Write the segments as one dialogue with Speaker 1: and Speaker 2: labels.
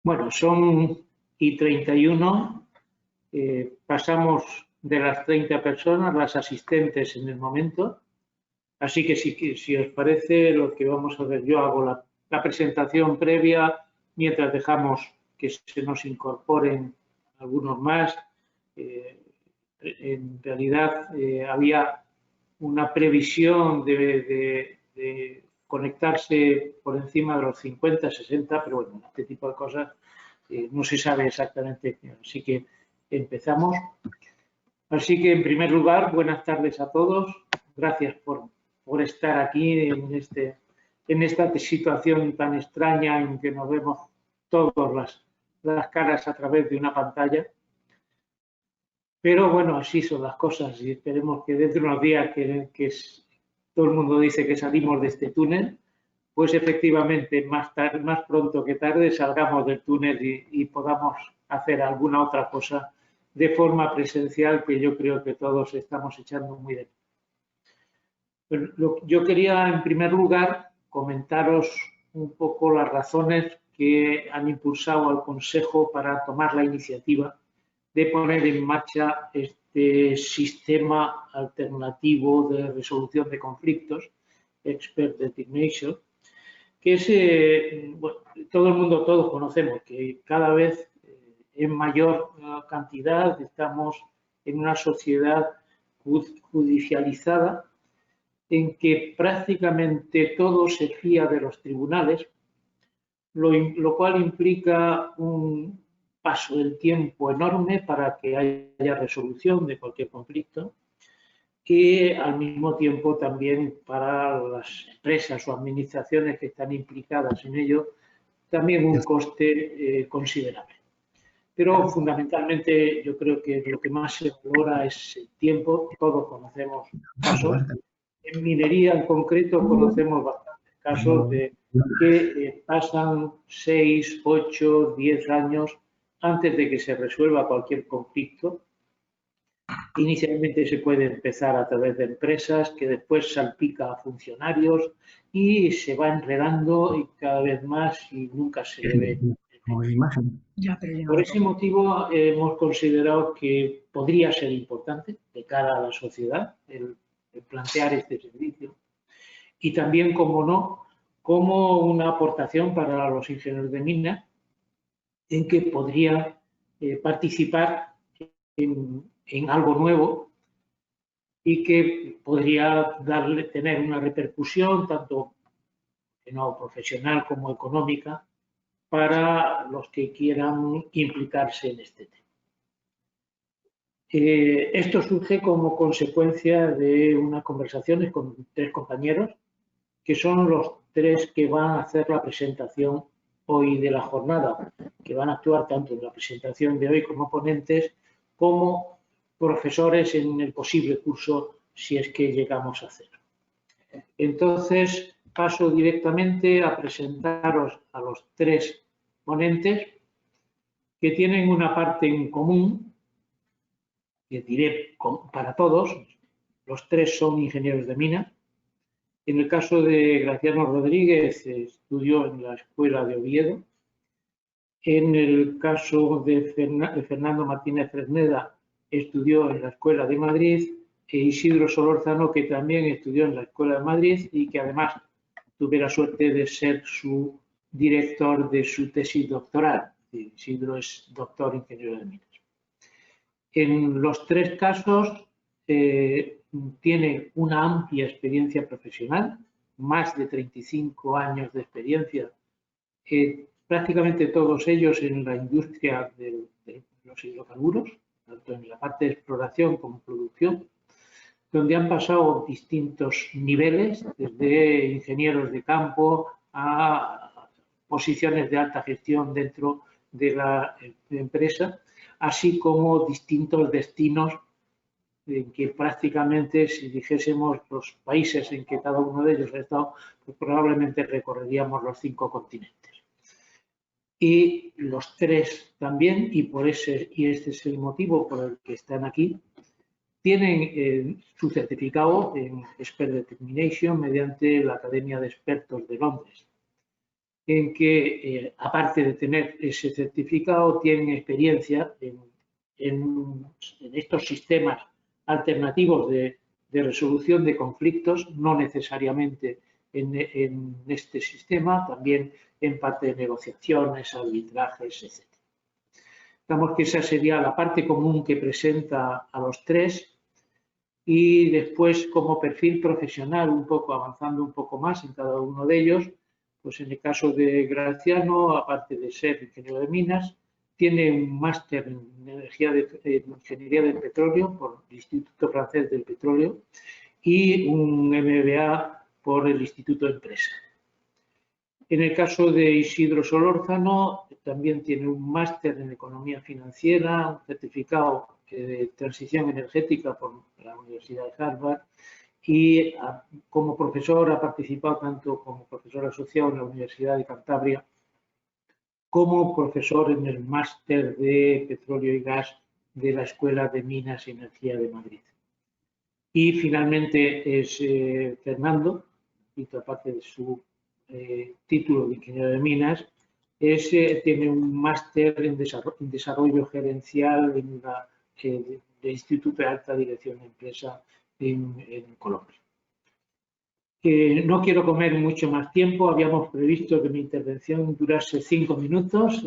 Speaker 1: Bueno, son y 31, pasamos de las 30 personas, las asistentes en el momento, así que si os parece lo que vamos a ver, yo hago la presentación previa mientras dejamos que se nos incorporen algunos más. En realidad había una previsión de conectarse por encima de los 50, 60, pero bueno, este tipo de cosas no se sabe exactamente. Así que empezamos. Así que, en primer lugar, buenas tardes a todos. Gracias por estar aquí en esta situación tan extraña en que nos vemos todas las caras a través de una pantalla. Pero bueno, así son las cosas y esperemos que dentro de unos días que todo el mundo dice que salimos de este túnel, pues efectivamente más pronto que tarde salgamos del túnel y podamos hacer alguna otra cosa de forma presencial que yo creo que todos estamos echando muy de menos. Yo quería en primer lugar comentaros un poco las razones que han impulsado al Consejo para tomar la iniciativa de poner en marcha este sistema alternativo de resolución de conflictos, Expert Designation, que es, bueno, todos conocemos que cada vez en mayor cantidad estamos en una sociedad judicializada en que prácticamente todo se fía de los tribunales, lo cual implica un paso del tiempo enorme para que haya resolución de cualquier conflicto y al mismo tiempo también para las empresas o administraciones que están implicadas en ello, también un coste considerable. Pero fundamentalmente yo creo que lo que más se valora es el tiempo. Todos conocemos casos. En minería en concreto conocemos bastantes casos de que pasan 6, 8, 10 años antes de que se resuelva cualquier conflicto. Inicialmente se puede empezar a través de empresas que después salpica a funcionarios y se va enredando y cada vez más y nunca se le ve. Por ese motivo hemos considerado que podría ser importante de cara a la sociedad el plantear este servicio y también, como no, como una aportación para los ingenieros de minas en que podría participar en algo nuevo y que podría tener una repercusión tanto profesional como económica para los que quieran implicarse en este tema. Esto surge como consecuencia de unas conversaciones con 3 compañeros, que son los 3 que van a hacer la presentación hoy de la jornada, que van a actuar tanto en la presentación de hoy como ponentes, como profesores en el posible curso, si es que llegamos a hacerlo. Entonces, paso directamente a presentaros a los 3 ponentes que tienen una parte en común, que diré para todos. Los 3 son ingenieros de mina. En el caso de Graciano Rodríguez, estudió en la Escuela de Oviedo. En el caso de Fernando Martínez Fresneda, estudió en la Escuela de Madrid, e Isidro Solórzano, que también estudió en la Escuela de Madrid y que además tuve la suerte de ser su director de su tesis doctoral. Isidro es doctor ingeniero de minas. En los 3 casos tiene una amplia experiencia profesional, más de 35 años de experiencia, prácticamente todos ellos en la industria de los hidrocarburos, tanto en la parte de exploración como producción, donde han pasado distintos niveles, desde ingenieros de campo a posiciones de alta gestión dentro de la empresa, así como distintos destinos en que prácticamente, si dijésemos los países en que cada uno de ellos ha estado, pues probablemente recorreríamos los 5 continentes. Y los 3 también, y este es el motivo por el que están aquí, tienen su certificado en Expert Determination mediante la Academia de Expertos de Londres. en que, aparte de tener ese certificado, tienen experiencia en estos sistemas alternativos de resolución de conflictos, no necesariamente en este sistema, también en parte de negociaciones, arbitrajes, etc. Digamos que esa sería la parte común que presenta a los tres. Y después, como perfil profesional, un poco avanzando un poco más en cada uno de ellos, pues en el caso de Graciano, aparte de ser ingeniero de minas, tiene un máster en ingeniería del petróleo por el Instituto Francés del Petróleo y un MBA por el Instituto de Empresa. En el caso de Isidro Solórzano, también tiene un máster en economía financiera, un certificado de transición energética por la Universidad de Harvard y como profesor ha participado tanto como profesor asociado en la Universidad de Cantabria como profesor en el máster de petróleo y gas de la Escuela de Minas y Energía de Madrid. Y finalmente es Fernando, y aparte de su título de ingeniero de minas, tiene un máster en desarrollo gerencial en el Instituto de Alta Dirección de Empresa en Colombia. No quiero comer mucho más tiempo, habíamos previsto que mi intervención durase 5 minutos,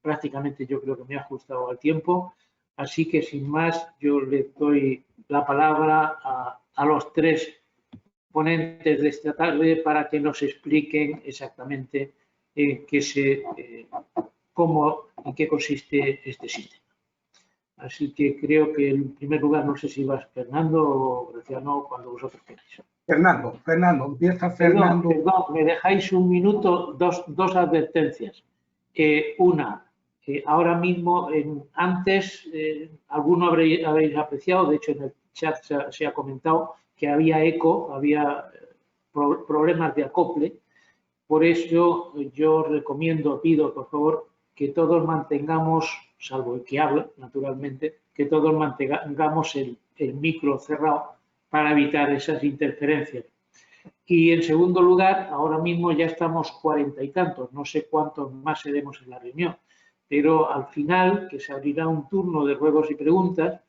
Speaker 1: prácticamente yo creo que me he ajustado al tiempo, así que sin más yo le doy la palabra a los tres ponentes de esta tarde para que nos expliquen exactamente en qué consiste este sistema. Así que creo que en primer lugar, no sé si vas Fernando o Graciano, cuando vosotros queráis.
Speaker 2: Fernando, empieza Fernando.
Speaker 1: Perdón, me dejáis un minuto, dos advertencias. Una, ahora mismo, antes, alguno habréis apreciado, de hecho en el chat se ha comentado que había eco, había problemas de acople. Por eso yo recomiendo, pido por favor, que todos mantengamos, salvo el que habla, naturalmente, que todos mantengamos el micro cerrado para evitar esas interferencias. Y en segundo lugar, ahora mismo ya estamos 40 y tantos, no sé cuántos más seremos en la reunión, pero al final, que se abrirá un turno de ruegos y preguntas,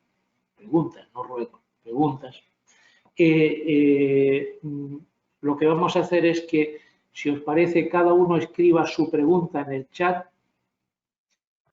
Speaker 1: no ruegos, preguntas, lo que vamos a hacer es que, si os parece, cada uno escriba su pregunta en el chat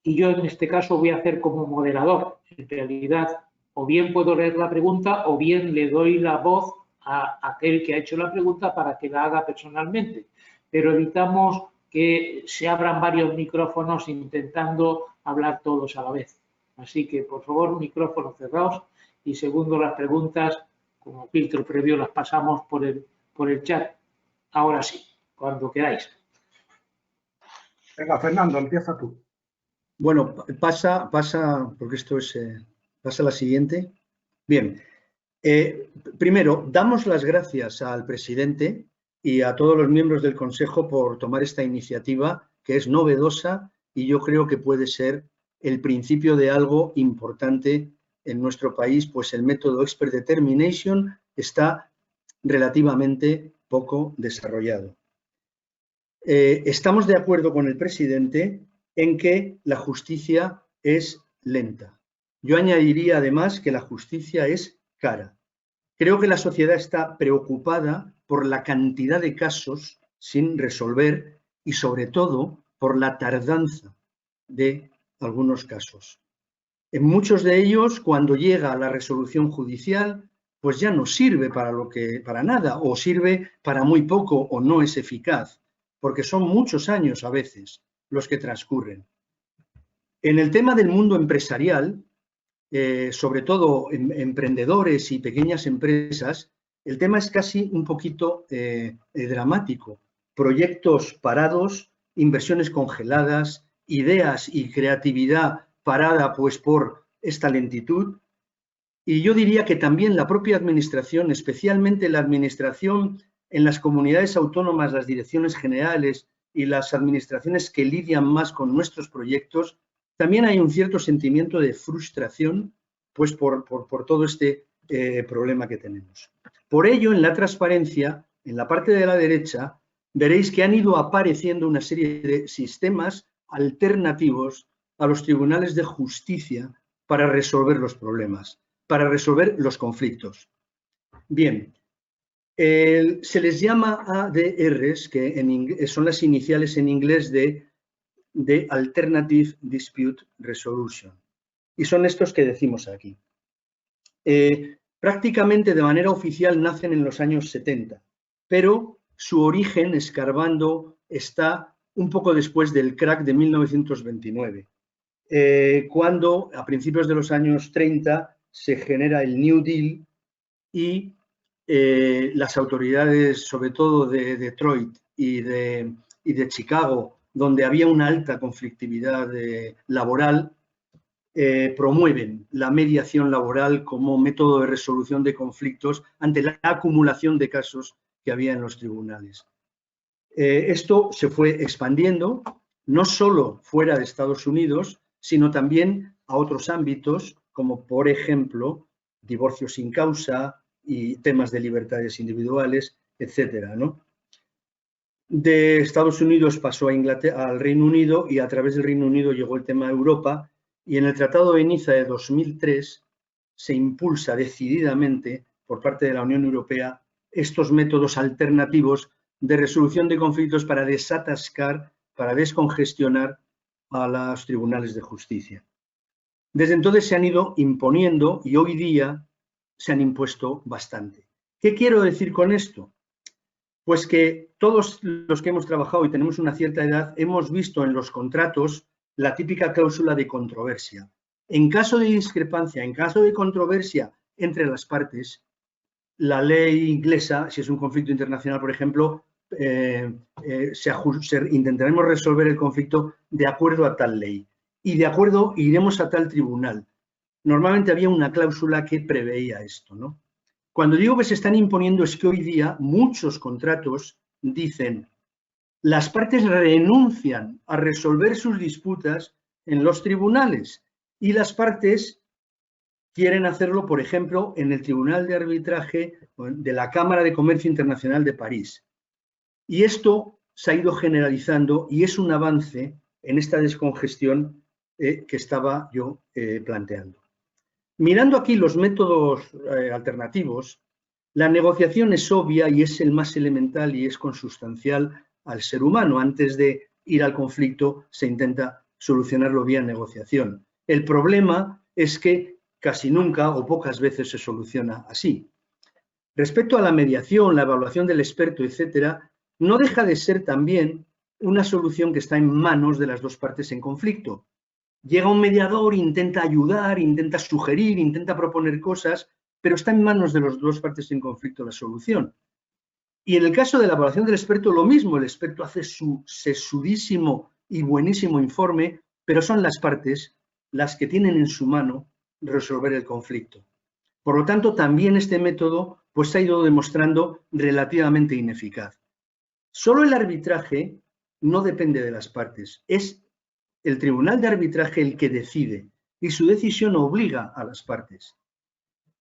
Speaker 1: y yo en este caso voy a hacer como moderador. En realidad, o bien puedo leer la pregunta o bien le doy la voz a aquel que ha hecho la pregunta para que la haga personalmente. Pero evitamos que se abran varios micrófonos intentando hablar todos a la vez. Así que, por favor, micrófonos cerrados y segundo, las preguntas, como filtro previo, las pasamos por el chat. Ahora sí, cuando queráis.
Speaker 2: Venga, Fernando, empieza tú.
Speaker 3: Bueno, pasa, porque esto es, pasa la siguiente. Bien, primero, damos las gracias al presidente y a todos los miembros del Consejo por tomar esta iniciativa, que es novedosa y yo creo que puede ser el principio de algo importante en nuestro país, pues el método Expert Determination está relativamente poco desarrollado. Estamos de acuerdo con el presidente en que la justicia es lenta. Yo añadiría además que la justicia es cara. Creo que la sociedad está preocupada por la cantidad de casos sin resolver y sobre todo por la tardanza de algunos casos. En muchos de ellos, cuando llega la resolución judicial, pues ya no sirve para nada o sirve para muy poco o no es eficaz, porque son muchos años a veces los que transcurren. En el tema del mundo empresarial, sobre todo emprendedores y pequeñas empresas, el tema es casi un poquito dramático. Proyectos parados, inversiones congeladas, ideas y creatividad parada pues por esta lentitud. Y yo diría que también la propia administración, especialmente la administración en las comunidades autónomas, las direcciones generales y las administraciones que lidian más con nuestros proyectos, también hay un cierto sentimiento de frustración pues por todo este problema que tenemos. Por ello, en la transparencia, en la parte de la derecha, veréis que han ido apareciendo una serie de sistemas alternativos a los tribunales de justicia para resolver los problemas, para resolver los conflictos. Bien, se les llama ADRs, que son las iniciales en inglés de Alternative Dispute Resolution, y son estos que decimos aquí. Prácticamente de manera oficial nacen en los años 70, pero su origen, escarbando, está un poco después del crack de 1929, cuando a principios de los años 30 se genera el New Deal y las autoridades, sobre todo de Detroit y de Chicago, donde había una alta conflictividad laboral, promueven la mediación laboral como método de resolución de conflictos ante la acumulación de casos que había en los tribunales. Esto se fue expandiendo, no solo fuera de Estados Unidos, sino también a otros ámbitos, como por ejemplo, divorcio sin causa y temas de libertades individuales, etcétera, ¿no? De Estados Unidos pasó a Inglaterra, al Reino Unido, y a través del Reino Unido llegó el tema a Europa, y en el Tratado de Niza de 2003 se impulsa decididamente por parte de la Unión Europea estos métodos alternativos de resolución de conflictos para desatascar, para descongestionar a los tribunales de justicia. Desde entonces se han ido imponiendo y hoy día se han impuesto bastante. ¿Qué quiero decir con esto? Pues que todos los que hemos trabajado y tenemos una cierta edad hemos visto en los contratos la típica cláusula de controversia. En caso de discrepancia, en caso de controversia entre las partes, la ley inglesa, si es un conflicto internacional, por ejemplo, intentaremos resolver el conflicto de acuerdo a tal ley y de acuerdo iremos a tal tribunal. Normalmente había una cláusula que preveía esto, ¿no? Cuando digo que se están imponiendo es que hoy día muchos contratos dicen las partes renuncian a resolver sus disputas en los tribunales y las partes quieren hacerlo, por ejemplo, en el Tribunal de Arbitraje de la Cámara de Comercio Internacional de París. Y esto se ha ido generalizando y es un avance en esta descongestión que estaba yo planteando. Mirando aquí los métodos alternativos, la negociación es obvia y es el más elemental y es consustancial al ser humano. Antes de ir al conflicto se intenta solucionarlo vía negociación. El problema es que casi nunca o pocas veces se soluciona así. Respecto a la mediación, la evaluación del experto, etcétera, no deja de ser también una solución que está en manos de las dos partes en conflicto. Llega un mediador, intenta ayudar, intenta sugerir, intenta proponer cosas, pero está en manos de las dos partes en conflicto la solución. Y en el caso de la evaluación del experto, lo mismo, el experto hace su sesudísimo y buenísimo informe, pero son las partes las que tienen en su mano resolver el conflicto. Por lo tanto, también este método pues, se ha ido demostrando relativamente ineficaz. Solo el arbitraje no depende de las partes, es el Tribunal de Arbitraje el que decide y su decisión obliga a las partes.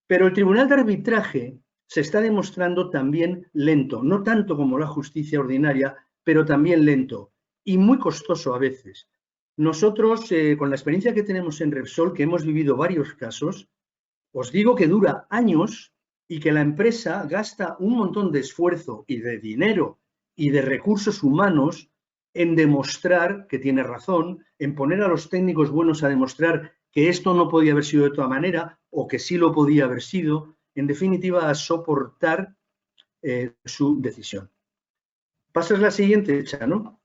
Speaker 3: Pero el Tribunal de Arbitraje se está demostrando también lento, no tanto como la justicia ordinaria, pero también lento y muy costoso a veces. Nosotros, con la experiencia que tenemos en Repsol, que hemos vivido varios casos, os digo que dura años y que la empresa gasta un montón de esfuerzo y de dinero y de recursos humanos en demostrar que tiene razón, en poner a los técnicos buenos a demostrar que esto no podía haber sido de otra manera o que sí lo podía haber sido, en definitiva, a soportar su decisión. Pasas la siguiente, Chano.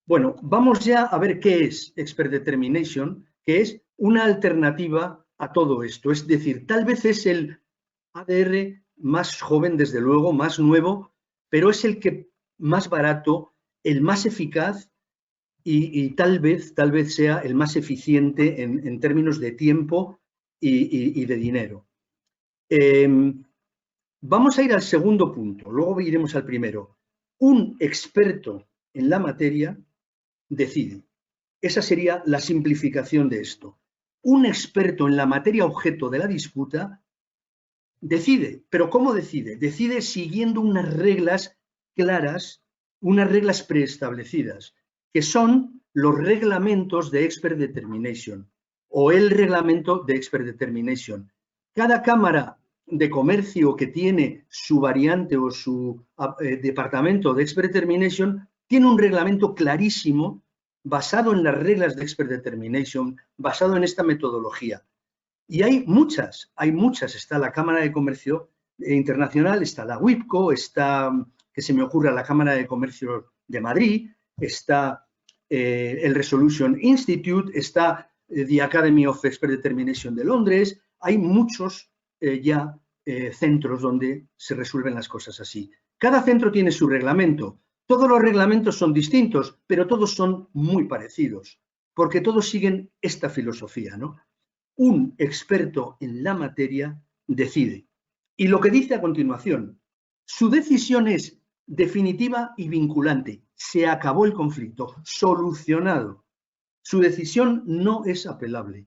Speaker 3: Bueno, vamos ya a ver qué es Expert Determination, que es una alternativa a todo esto. Es decir, tal vez es el ADR más joven, desde luego, más nuevo, pero es el que más barato, el más eficaz y tal vez sea el más eficiente en términos de tiempo y de dinero. Vamos a ir al segundo punto, luego iremos al primero. Un experto en la materia decide. Esa sería la simplificación de esto. Un experto en la materia objeto de la disputa decide. ¿Pero cómo decide? Decide siguiendo unas reglas claras, unas reglas preestablecidas, que son los reglamentos de Expert Determination o el reglamento de Expert Determination. Cada cámara de comercio que tiene su variante o su departamento de Expert Determination tiene un reglamento clarísimo basado en las reglas de Expert Determination, basado en esta metodología. Y hay muchas. Está la Cámara de Comercio Internacional, está la WIPCO, está, que se me ocurra, la Cámara de Comercio de Madrid, está el Resolution Institute, está The Academy of Expert Determination de Londres. Hay muchos centros donde se resuelven las cosas así. Cada centro tiene su reglamento. Todos los reglamentos son distintos, pero todos son muy parecidos, porque todos siguen esta filosofía, ¿no? Un experto en la materia decide. Y lo que dice a continuación, su decisión es definitiva y vinculante. Se acabó el conflicto, solucionado. Su decisión no es apelable.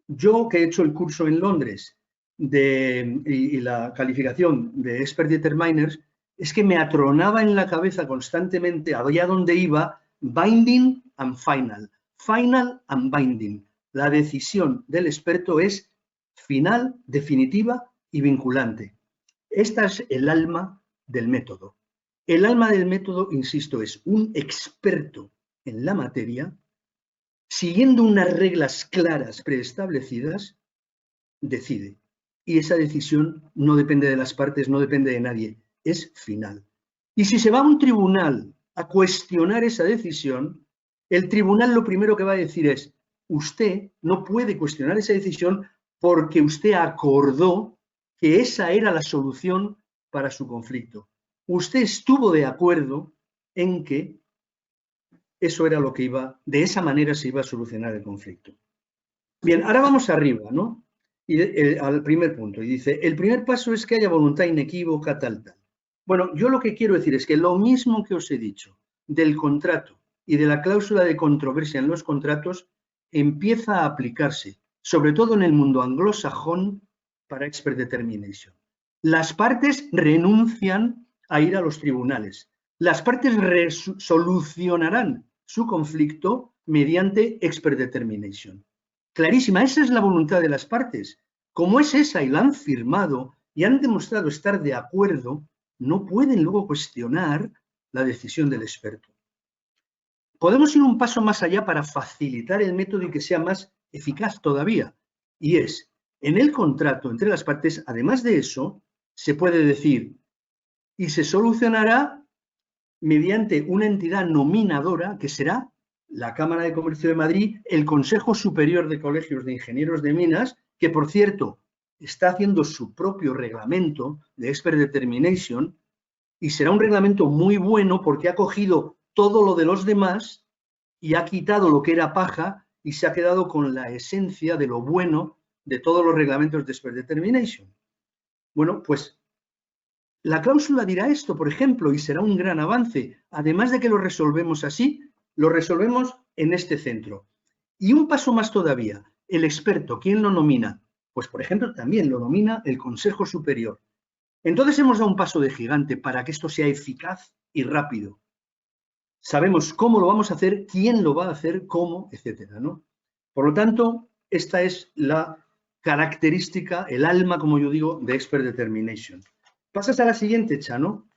Speaker 3: Yo, que he hecho el curso en Londres y la calificación de Expert Determiners, es que me atronaba en la cabeza constantemente, allá donde iba, binding and final, final and binding. La decisión del experto es final, definitiva y vinculante. Esta es el alma del método. El alma del método, insisto, es un experto en la materia, siguiendo unas reglas claras preestablecidas, decide. Y esa decisión no depende de las partes, no depende de nadie, es final. Y si se va a un tribunal a cuestionar esa decisión, el tribunal lo primero que va a decir es: usted no puede cuestionar esa decisión porque usted acordó que esa era la solución para su conflicto. Usted estuvo de acuerdo en que eso era lo que de esa manera se iba a solucionar el conflicto. Bien, ahora vamos arriba, ¿no? Al primer punto, y dice, el primer paso es que haya voluntad inequívoca, tal. Bueno, yo lo que quiero decir es que lo mismo que os he dicho del contrato y de la cláusula de controversia en los contratos empieza a aplicarse, sobre todo en el mundo anglosajón, para Expert Determination. Las partes renuncian a ir a los tribunales. Las partes solucionarán su conflicto mediante Expert Determination. Clarísima, esa es la voluntad de las partes. Como es esa y la han firmado y han demostrado estar de acuerdo, no pueden luego cuestionar la decisión del experto. Podemos ir un paso más allá para facilitar el método y que sea más eficaz todavía. Y es, en el contrato entre las partes, además de eso, se puede decir, y se solucionará mediante una entidad nominadora que será la Cámara de Comercio de Madrid, el Consejo Superior de Colegios de Ingenieros de Minas, que por cierto está haciendo su propio reglamento de Expert Determination y será un reglamento muy bueno porque ha cogido todo lo de los demás y ha quitado lo que era paja y se ha quedado con la esencia de lo bueno de todos los reglamentos de Expert Determination. Bueno, pues la cláusula dirá esto, por ejemplo, y será un gran avance. Además de que lo resolvemos así, lo resolvemos en este centro. Y un paso más todavía, el experto, ¿quién lo nomina? Pues, por ejemplo, también lo nomina el Consejo Superior. Entonces hemos dado un paso de gigante para que esto sea eficaz y rápido. Sabemos cómo lo vamos a hacer, quién lo va a hacer, cómo, etcétera, ¿no? Por lo tanto, esta es la característica, el alma, como yo digo, de Expert Determination. Pasas a la siguiente, Chano.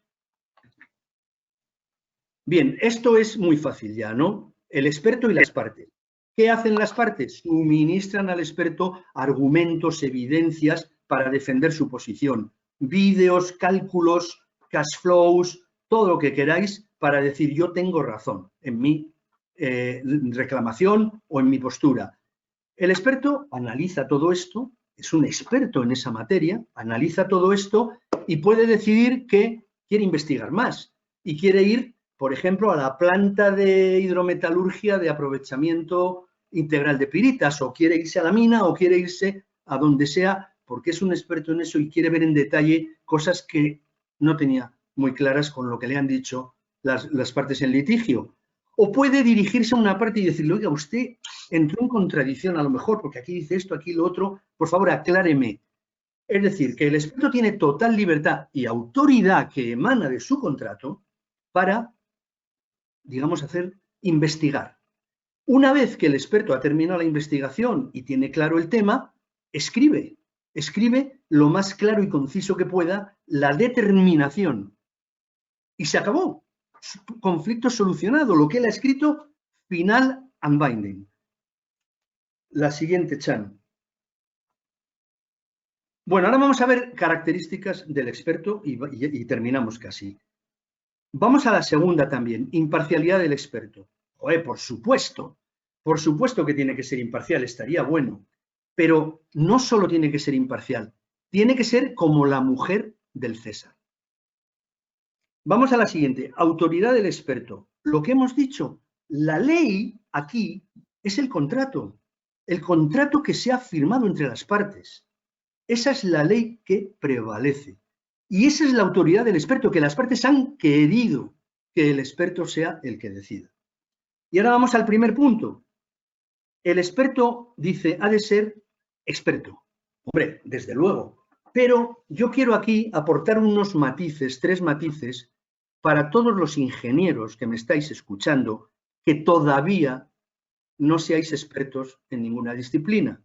Speaker 3: Bien, esto es muy fácil ya, ¿no? El experto y las partes. ¿Qué hacen las partes? Suministran al experto argumentos, evidencias para defender su posición. Vídeos, cálculos, cash flows, todo lo que queráis para decir yo tengo razón en mi reclamación o en mi postura. El experto analiza todo esto, es un experto en esa materia, analiza todo esto y puede decidir que quiere investigar más y quiere ir, por ejemplo, a la planta de hidrometalurgia de aprovechamiento integral de piritas, o quiere irse a la mina, o quiere irse a donde sea, porque es un experto en eso y quiere ver en detalle cosas que no tenía muy claras con lo que le han dicho las partes en litigio. O puede dirigirse a una parte y decirle, oiga, usted entró en contradicción a lo mejor, porque aquí dice esto, aquí lo otro, por favor, acláreme. Es decir, que el experto tiene total libertad y autoridad que emana de su contrato para, digamos, investigar. Una vez que el experto ha terminado la investigación y tiene claro el tema, escribe lo más claro y conciso que pueda la determinación. Y se acabó. Conflicto solucionado. Lo que él ha escrito, final and binding. La siguiente, Chan. Bueno, ahora vamos a ver características del experto y terminamos casi. Vamos a la segunda también, imparcialidad del experto. Joder, por supuesto que tiene que ser imparcial, estaría bueno. Pero no solo tiene que ser imparcial, tiene que ser como la mujer del César. Vamos a la siguiente, autoridad del experto. Lo que hemos dicho, la ley aquí es el contrato que se ha firmado entre las partes. Esa es la ley que prevalece. Y esa es la autoridad del experto, que las partes han querido que el experto sea el que decida. Y ahora vamos al primer punto. El experto dice, ha de ser experto. Hombre, desde luego. Pero yo quiero aquí aportar unos matices, 3 matices, para todos los ingenieros que me estáis escuchando, que todavía no seáis expertos en ninguna disciplina.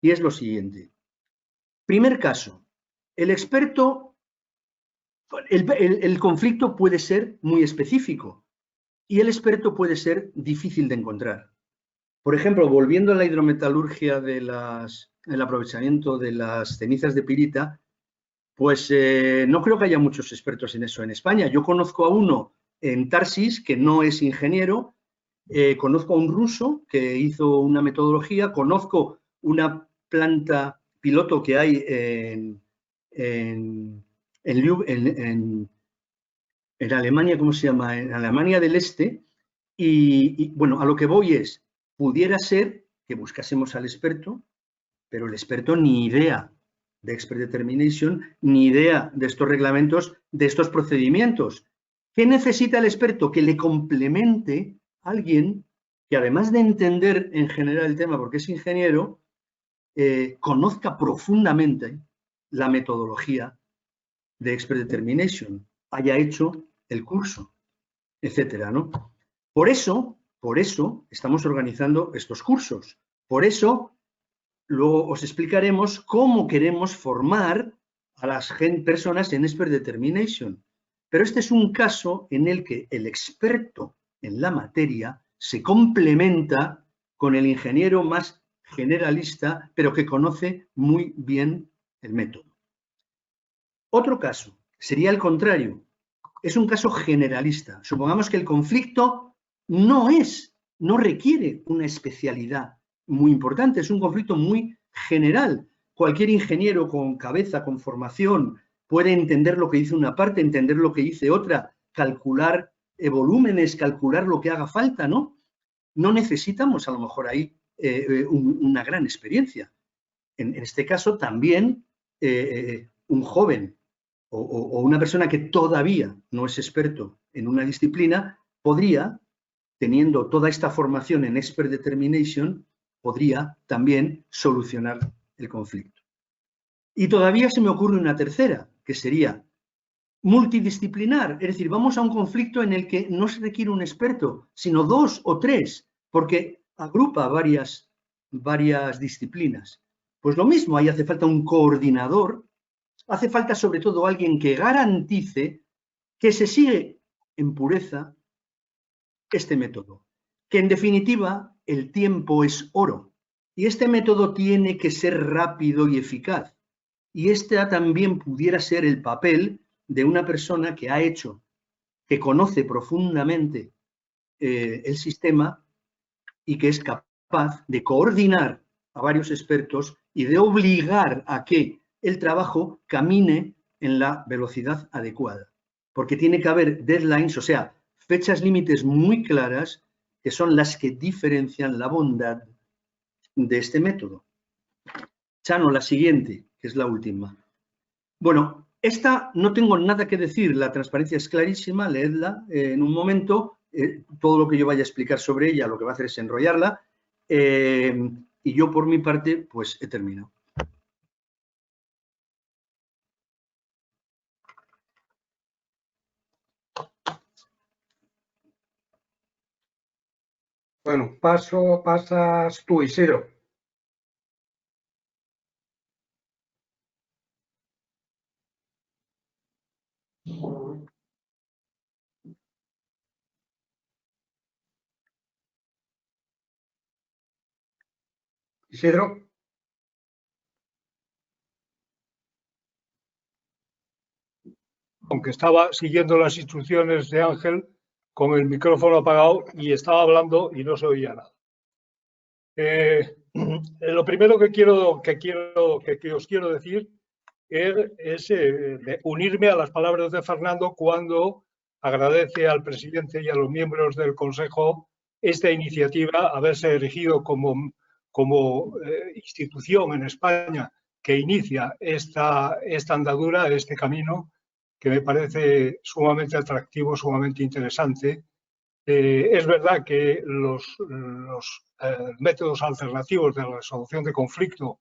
Speaker 3: Y es lo siguiente. Primer caso, el experto, el conflicto puede ser muy específico y el experto puede ser difícil de encontrar. Por ejemplo, volviendo a la hidrometalurgia el aprovechamiento de las cenizas de pirita, pues no creo que haya muchos expertos en eso en España. Yo conozco a uno en Tarsis que no es ingeniero, conozco a un ruso que hizo una metodología, conozco una planta piloto que hay en Alemania, ¿cómo se llama? En Alemania del Este. Y bueno, a lo que voy es, pudiera ser que buscásemos al experto, pero el experto ni idea de expert determination, ni idea de estos reglamentos, de estos procedimientos. ¿Qué necesita el experto? Que le complemente a alguien que, además de entender en general el tema porque es ingeniero, conozca profundamente la metodología de expert determination, haya hecho el curso, etcétera, ¿no? Por eso estamos organizando estos cursos. Por eso, luego os explicaremos cómo queremos formar a las personas en expert determination. Pero este es un caso en el que el experto en la materia se complementa con el ingeniero más generalista, pero que conoce muy bien el método. Otro caso sería el contrario. Es un caso generalista. Supongamos que el conflicto no requiere una especialidad muy importante, es un conflicto muy general. Cualquier ingeniero con cabeza, con formación, puede entender lo que dice una parte, entender lo que dice otra, calcular volúmenes, calcular lo que haga falta, ¿no? No necesitamos a lo mejor ahí una gran experiencia. En este caso también un joven o una persona que todavía no es experto en una disciplina podría, teniendo toda esta formación en expert determination, podría también solucionar el conflicto. Y todavía se me ocurre una tercera, que sería multidisciplinar, es decir, vamos a un conflicto en el que no se requiere un experto, sino 2 o 3, porque agrupa varias disciplinas. Pues lo mismo, ahí hace falta un coordinador, hace falta sobre todo alguien que garantice que se sigue en pureza este método, que en definitiva el tiempo es oro y este método tiene que ser rápido y eficaz. Y este también pudiera ser el papel de una persona que ha hecho, que conoce profundamente el sistema y que es capaz de coordinar a varios expertos y de obligar a que el trabajo camine en la velocidad adecuada. Porque tiene que haber deadlines, o sea, fechas límites muy claras que son las que diferencian la bondad de este método. Chano, la siguiente, que es la última. Bueno, esta no tengo nada que decir, la transparencia es clarísima, leedla en un momento, todo lo que yo vaya a explicar sobre ella lo que va a hacer es enrollarla, y yo por mi parte pues he terminado.
Speaker 2: Bueno, pasas tú, Isidro. Isidro.
Speaker 4: Aunque estaba siguiendo las instrucciones de Ángel con el micrófono apagado y estaba hablando y no se oía nada. Lo primero que os quiero decir es unirme a las palabras de Fernando cuando agradece al presidente y a los miembros del Consejo esta iniciativa, haberse erigido como institución en España que inicia esta andadura, este camino, que me parece sumamente atractivo, sumamente interesante. Es verdad que los métodos alternativos de la resolución de conflicto,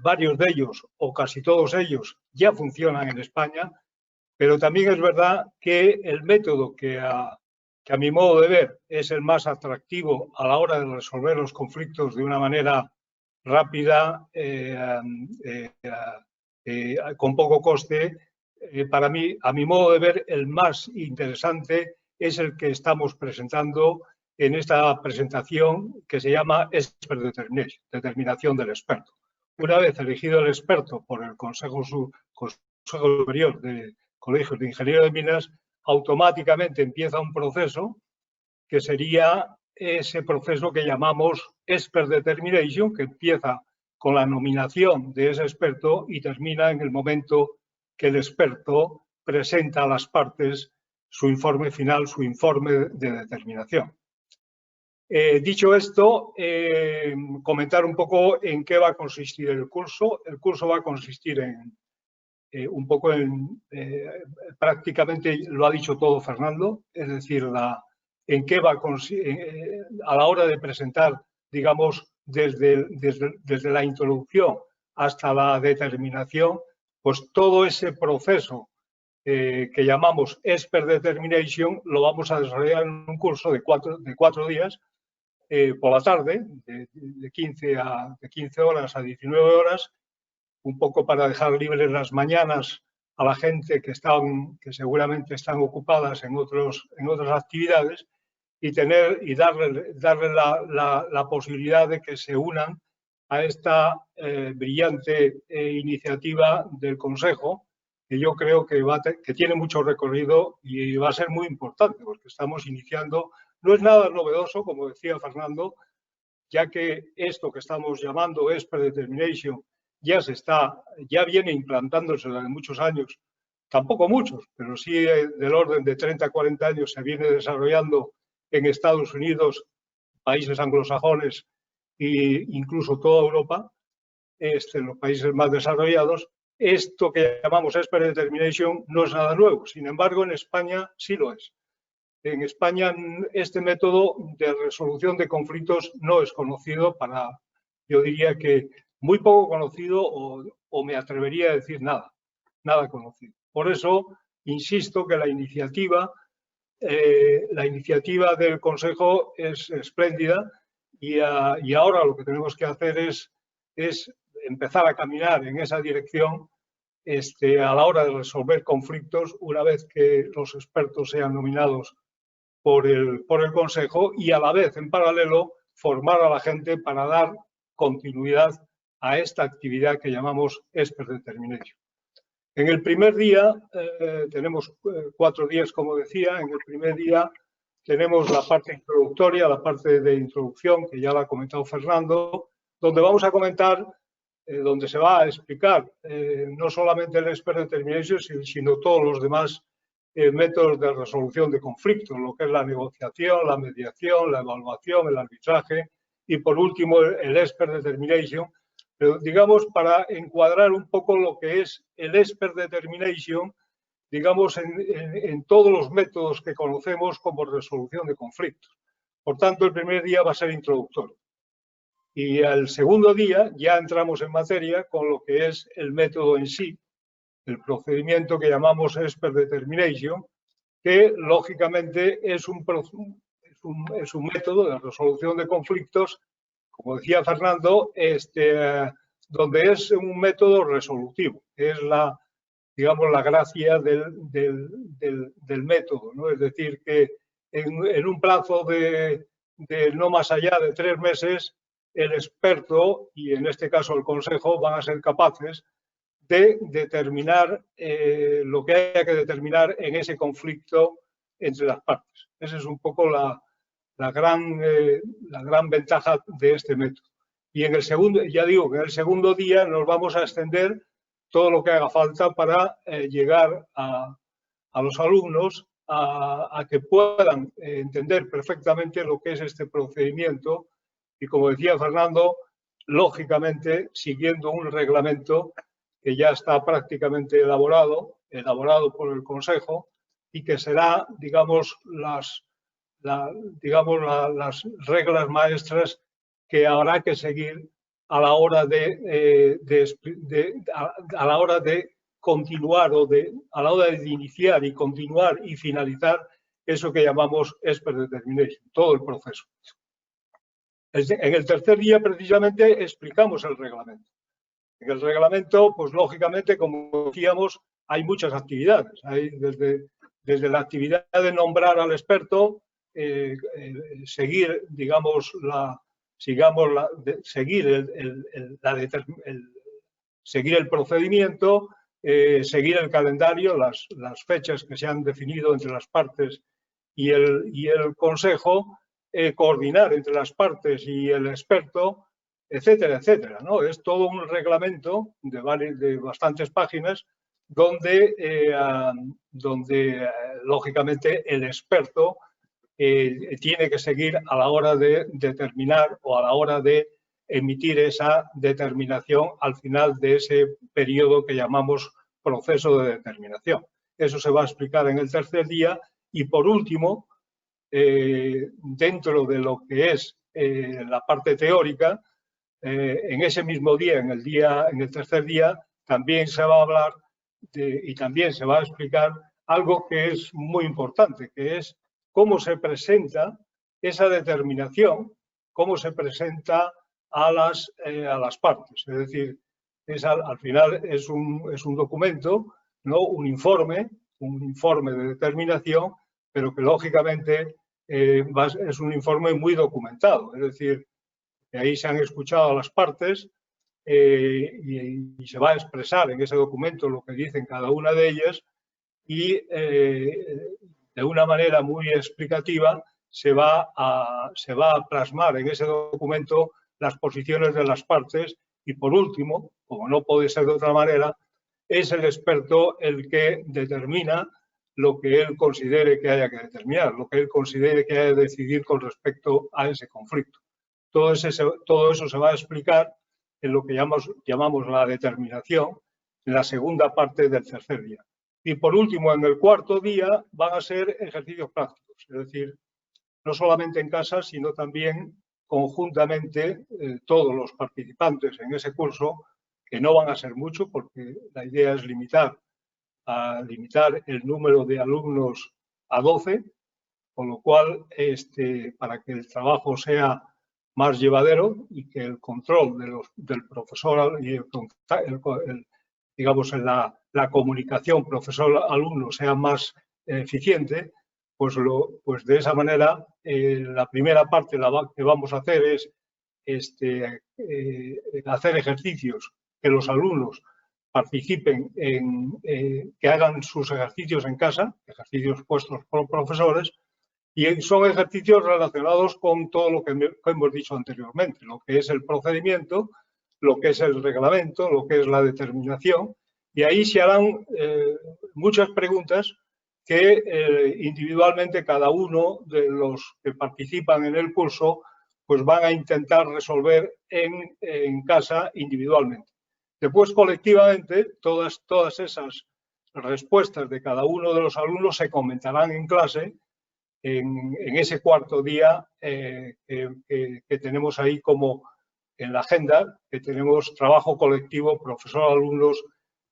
Speaker 4: varios de ellos o casi todos ellos ya funcionan en España, pero también es verdad que el método que a mi modo de ver es el más atractivo a la hora de resolver los conflictos de una manera rápida, con poco coste, para mí, a mi modo de ver, el más interesante es el que estamos presentando en esta presentación que se llama Expert Determination, determinación del experto. Una vez elegido el experto por el Consejo Superior de Colegios de Ingenieros de Minas, automáticamente empieza un proceso que sería ese proceso que llamamos Expert Determination, que empieza con la nominación de ese experto y termina en el momento que el experto presenta a las partes su informe final, su informe de determinación. Dicho esto, comentar un poco en qué va a consistir el curso. El curso va a consistir prácticamente lo ha dicho todo Fernando, es decir, en qué va a consistir a la hora de presentar, digamos, desde la introducción hasta la determinación, pues todo ese proceso que llamamos Expert Determination lo vamos a desarrollar en un curso de cuatro días por la tarde, de 15 horas a 19 horas, un poco para dejar libres las mañanas a la gente que seguramente están ocupadas en otras actividades y darle la posibilidad de que se unan a esta brillante iniciativa del Consejo, que yo creo que tiene mucho recorrido y va a ser muy importante, porque estamos iniciando. No es nada novedoso, como decía Fernando, ya que esto que estamos llamando Expert Determination ya viene implantándose desde muchos años, tampoco muchos, pero sí del orden de 30 a 40 años se viene desarrollando en Estados Unidos, países anglosajones e incluso toda Europa, los países más desarrollados. Esto que llamamos Expert Determination no es nada nuevo, sin embargo en España sí lo es. En España este método de resolución de conflictos no es conocido yo diría que muy poco conocido o me atrevería a decir nada conocido. Por eso insisto que la iniciativa del Consejo es espléndida y ahora lo que tenemos que hacer es empezar a caminar en esa dirección a la hora de resolver conflictos una vez que los expertos sean nominados por el Consejo y a la vez, en paralelo, formar a la gente para dar continuidad a esta actividad que llamamos Expert Determination. En el primer día, tenemos 4 días, como decía, en el primer día tenemos la parte introductoria, la parte de introducción, que ya la ha comentado Fernando, donde vamos a comentar, donde se va a explicar no solamente el Expert Determination, sino todos los demás métodos de resolución de conflictos, lo que es la negociación, la mediación, la evaluación, el arbitraje y, por último, el Expert Determination. Pero, digamos, para encuadrar un poco lo que es el Expert Determination, digamos, en todos los métodos que conocemos como resolución de conflictos. Por tanto, el primer día va a ser introductorio. Y al segundo día ya entramos en materia con lo que es el método en sí, el procedimiento que llamamos Expert Determination, que lógicamente es un un método de resolución de conflictos, como decía Fernando, donde es un método resolutivo. Es digamos, la gracia del método, ¿no? Es decir, que en un plazo de no más allá de 3 meses, el experto, y en este caso el consejo, van a ser capaces de determinar lo que haya que determinar en ese conflicto entre las partes. Esa es un poco la gran ventaja de este método. Y en el segundo, ya digo que en el segundo día nos vamos a extender todo lo que haga falta para llegar a los alumnos a que puedan entender perfectamente lo que es este procedimiento y, como decía Fernando, lógicamente siguiendo un reglamento que ya está prácticamente elaborado por el Consejo y que será, digamos, las reglas maestras que habrá que seguir a la hora de continuar a la hora de iniciar y continuar y finalizar eso que llamamos expert determination, todo el proceso. En el tercer día, precisamente, explicamos el reglamento. En el reglamento, pues lógicamente, como decíamos, hay muchas actividades. Hay desde la actividad de nombrar al experto, seguir, digamos, seguir el procedimiento, seguir el calendario, las fechas que se han definido entre las partes y el consejo, coordinar entre las partes y el experto, etcétera, etcétera, ¿no? Es todo un reglamento de bastantes páginas donde lógicamente el experto tiene que seguir a la hora de determinar o a la hora de emitir esa determinación al final de ese periodo que llamamos proceso de determinación. Eso se va a explicar en el tercer día y, por último, dentro de lo que es la parte teórica, en ese mismo día, en el tercer día, también se va a hablar y también se va a explicar algo que es muy importante, que es cómo se presenta esa determinación, cómo se presenta a las partes. Es decir, al final es un documento, ¿no? Un informe de determinación, pero que lógicamente es un informe muy documentado. Es decir, que ahí se han escuchado a las partes y se va a expresar en ese documento lo que dicen cada una de ellas y de una manera muy explicativa se va a plasmar en ese documento las posiciones de las partes y, por último, como no puede ser de otra manera, es el experto el que determina lo que él considere que haya que determinar, lo que él considere que haya que decidir con respecto a ese conflicto. Todo eso se va a explicar en lo que llamamos la determinación, en la segunda parte del tercer día. Y por último, en el cuarto día van a ser ejercicios prácticos, es decir, no solamente en casa, sino también conjuntamente todos los participantes en ese curso, que no van a ser muchos porque la idea es limitar el número de alumnos a 12, con lo cual, para que el trabajo sea más llevadero y que el control del profesor y digamos, la comunicación profesor-alumno sea más eficiente, pues de esa manera la primera parte que vamos a hacer es hacer ejercicios que los alumnos participen que hagan sus ejercicios en casa, ejercicios puestos por profesores, y son ejercicios relacionados con todo lo que hemos dicho anteriormente, lo que es el procedimiento, lo que es el reglamento, lo que es la determinación, y ahí se harán muchas preguntas que individualmente cada uno de los que participan en el curso pues van a intentar resolver en casa individualmente. Después, colectivamente, todas esas respuestas de cada uno de los alumnos se comentarán en clase en ese cuarto día que tenemos ahí como en la agenda, que tenemos trabajo colectivo, profesor-alumnos,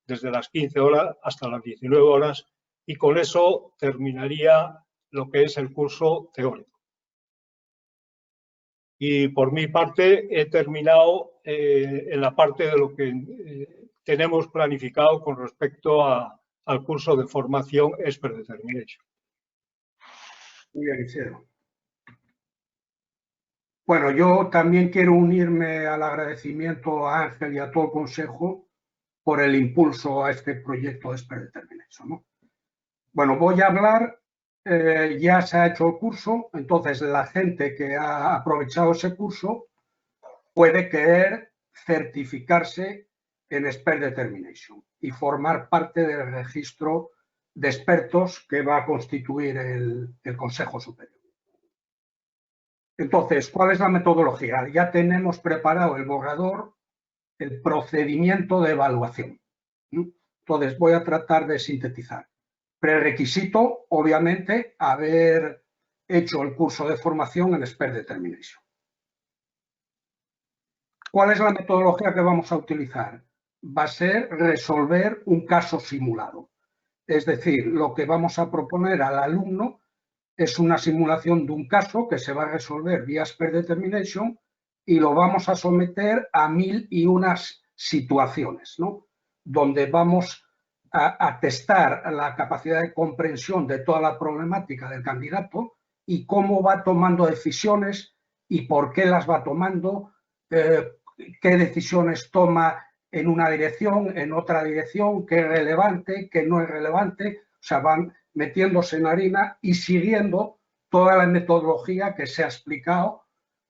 Speaker 4: desde las 15 horas hasta las 19 horas, y con eso terminaría lo que es el curso teórico. Y por mi parte he terminado en la parte de lo que tenemos planificado con respecto al curso de formación Expert Determination.
Speaker 2: Muy bien, Isidro. Bueno, yo también quiero unirme al agradecimiento a Ángel y a todo el Consejo por el impulso a este proyecto de Expert Determination, ¿no? Bueno, voy a hablar, ya se ha hecho el curso, entonces la gente que ha aprovechado ese curso puede querer certificarse en Expert Determination y formar parte del registro de expertos que va a constituir el Consejo Superior. Entonces, ¿cuál es la metodología? Ya tenemos preparado el borrador, el procedimiento de evaluación. Entonces, voy a tratar de sintetizar. Prerequisito, obviamente, haber hecho el curso de formación en Expert Determination. ¿Cuál es la metodología que vamos a utilizar? Va a ser resolver un caso simulado. Es decir, lo que vamos a proponer al alumno es una simulación de un caso que se va a resolver vía Expert Determination y lo vamos a someter a 1001 situaciones, ¿no? Donde vamos a testar la capacidad de comprensión de toda la problemática del candidato y cómo va tomando decisiones y por qué las va tomando, qué decisiones toma en una dirección, en otra dirección, qué es relevante, qué no es relevante. O sea, van metiéndose en harina y siguiendo toda la metodología que se ha explicado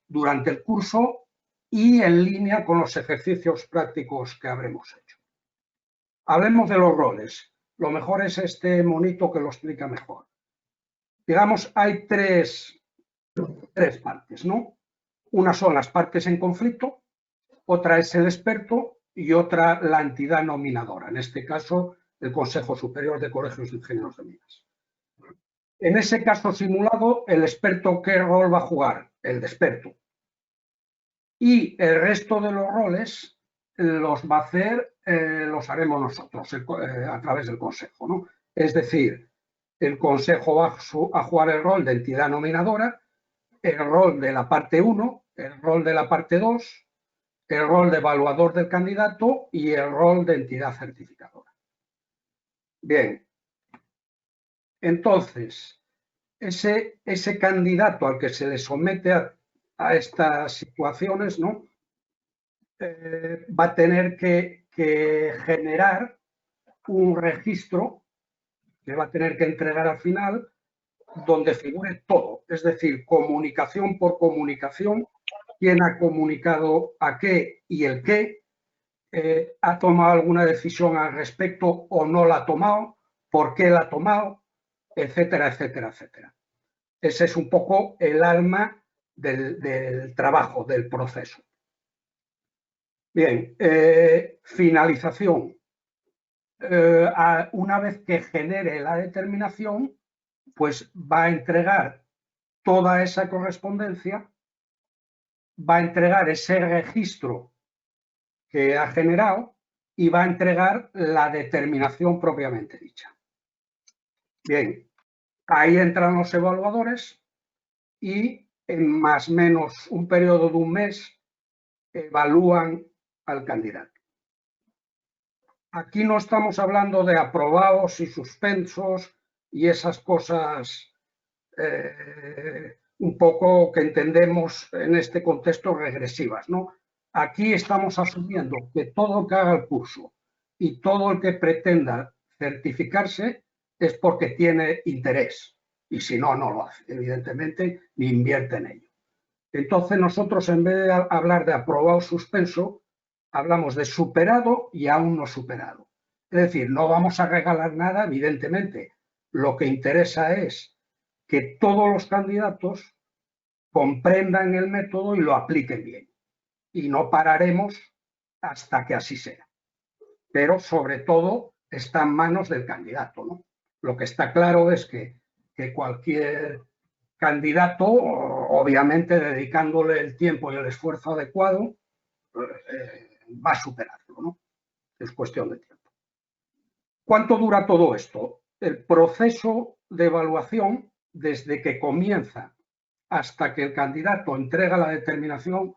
Speaker 2: durante el curso y en línea con los ejercicios prácticos que habremos hecho. Hablemos de los roles. Lo mejor es este monito que lo explica mejor. Digamos, hay tres partes, ¿no? Una son las partes en conflicto, otra es el experto y otra la entidad nominadora, en este caso el Consejo Superior de Colegios de Ingenieros de Minas. En ese caso simulado, el experto, ¿qué rol va a jugar? El de experto. Y el resto de los roles los va a hacer, los haremos nosotros a través del Consejo, ¿no? Es decir, el Consejo va a jugar el rol de entidad nominadora, el rol de la parte 1, el rol de la parte 2, el rol de evaluador del candidato y el rol de entidad certificadora. Bien, entonces, ese candidato al que se le somete a estas situaciones, ¿no? Va a tener que generar un registro que va a tener que entregar al final donde figure todo, es decir, comunicación por comunicación, quién ha comunicado a qué y el qué, ha tomado alguna decisión al respecto o no la ha tomado, por qué la ha tomado, etcétera, etcétera, etcétera. Ese es un poco el alma del trabajo, del proceso. Bien, finalización. Una vez que genere la determinación, pues va a entregar toda esa correspondencia, va a entregar ese registro que ha generado y va a entregar la determinación propiamente dicha. Bien, ahí entran los evaluadores y en más o menos un periodo de un mes evalúan al candidato. Aquí no estamos hablando de aprobados y suspensos y esas cosas un poco que entendemos en este contexto regresivas, ¿no? Aquí estamos asumiendo que todo el que haga el curso y todo el que pretenda certificarse es porque tiene interés y si no, no lo hace, evidentemente, ni invierte en ello. Entonces nosotros en vez de hablar de aprobado o suspenso, hablamos de superado y aún no superado. Es decir, no vamos a regalar nada, evidentemente. Lo que interesa es que todos los candidatos comprendan el método y lo apliquen bien. Y no pararemos hasta que así sea. Pero sobre todo está en manos del candidato, ¿no? Lo que está claro es que cualquier candidato, obviamente dedicándole el tiempo y el esfuerzo adecuado, va a superarlo, ¿no? Es cuestión de tiempo. ¿Cuánto dura todo esto? El proceso de evaluación, desde que comienza hasta que el candidato entrega la determinación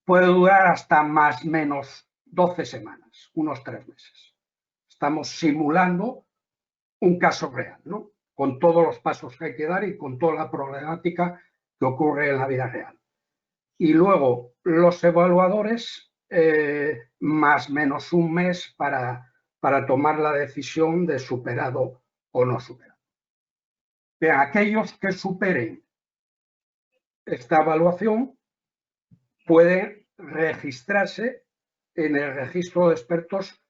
Speaker 2: puede durar hasta más o menos 12 semanas, unos 3 meses. Estamos simulando un caso real, ¿no? Con todos los pasos que hay que dar y con toda la problemática que ocurre en la vida real. Y luego los evaluadores, más o menos un mes para tomar la decisión de superado o no superado. De aquellos que superen esta evaluación pueden registrarse en el registro de expertos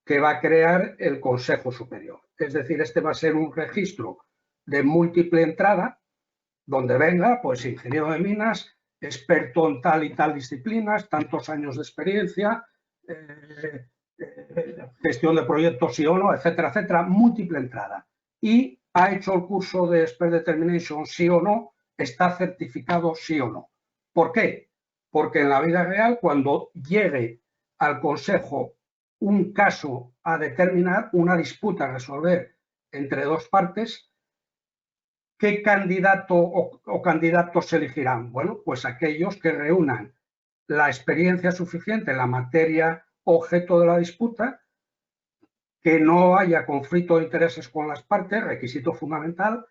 Speaker 2: que va a crear el Consejo Superior. Es decir, este va a ser un registro de múltiple entrada, donde venga, pues, ingeniero de minas, experto en tal y tal disciplinas, tantos años de experiencia, gestión de proyectos sí o no, etcétera, etcétera, múltiple entrada. Y ha hecho el curso de Expert Determination sí o no, está certificado sí o no. ¿Por qué? Porque en la vida real, cuando llegue al Consejo un caso a determinar, una disputa a resolver entre dos partes, ¿qué candidato o candidatos se elegirán? Bueno, pues aquellos que reúnan la experiencia suficiente en la materia objeto de la disputa, que no haya conflicto de intereses con las partes, requisito fundamental,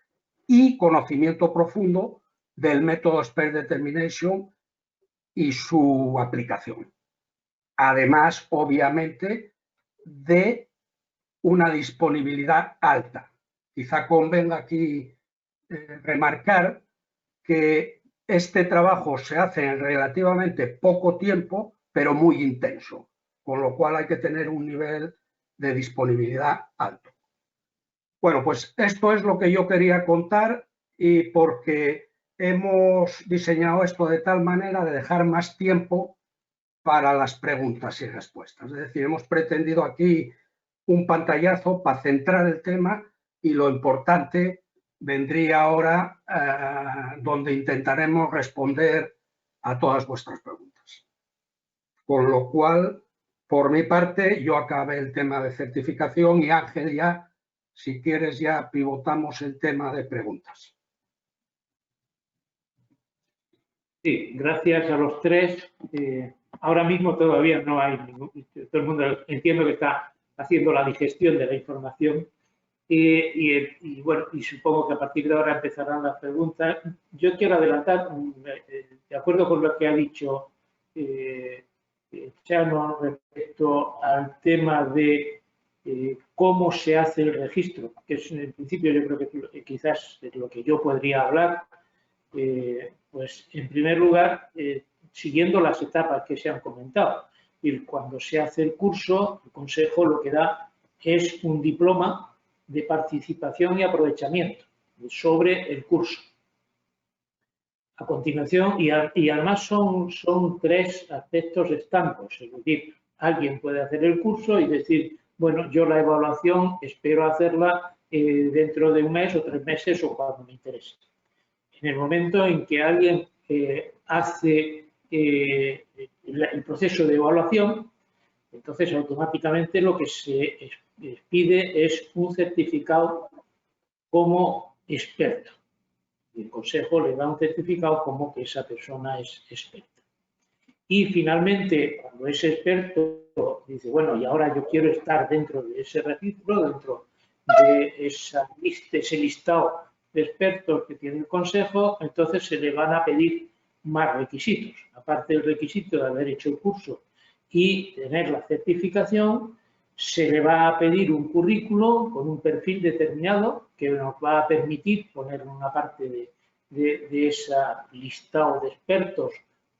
Speaker 2: y conocimiento profundo del método Expert Determination y su aplicación. Además, obviamente, de una disponibilidad alta. Quizá convenga aquí remarcar que este trabajo se hace en relativamente poco tiempo, pero muy intenso, con lo cual hay que tener un nivel de disponibilidad alto. Bueno, pues esto es lo que yo quería contar, y porque hemos diseñado esto de tal manera de dejar más tiempo para las preguntas y respuestas. Es decir, hemos pretendido aquí un pantallazo para centrar el tema, y lo importante vendría ahora, donde intentaremos responder a todas vuestras preguntas. Con lo cual, por mi parte, yo acabé el tema de certificación y Ángel ya, si quieres, ya pivotamos el tema de preguntas.
Speaker 1: Sí, gracias a los tres. Ahora mismo todavía no hay ningún, todo el mundo entiendo que está haciendo la digestión de la información. Y bueno, y supongo que a partir de ahora empezarán las preguntas. Yo quiero adelantar, de acuerdo con lo que ha dicho Chano respecto al tema de cómo se hace el registro, que es en principio yo creo que quizás es lo que yo podría hablar. Pues en primer lugar, siguiendo las etapas que se han comentado. Y cuando se hace el curso, el Consejo lo que da es un diploma de participación y aprovechamiento sobre el curso. A continuación, y además son 3 aspectos estancos, es decir, alguien puede hacer el curso y decir, bueno, yo la evaluación espero hacerla dentro de un mes o 3 meses o cuando me interese. En el momento en que alguien hace el proceso de evaluación, entonces automáticamente lo que se pide es un certificado como experto. Y el Consejo le da un certificado como que esa persona es experta. Y finalmente, cuando ese experto dice, bueno, y ahora yo quiero estar dentro de ese registro, dentro de ese listado de expertos que tiene el Consejo, entonces se le van a pedir más requisitos. Aparte del requisito de haber hecho el curso y tener la certificación, se le va a pedir un currículo con un perfil determinado que nos va a permitir poner una parte de ese listado de expertos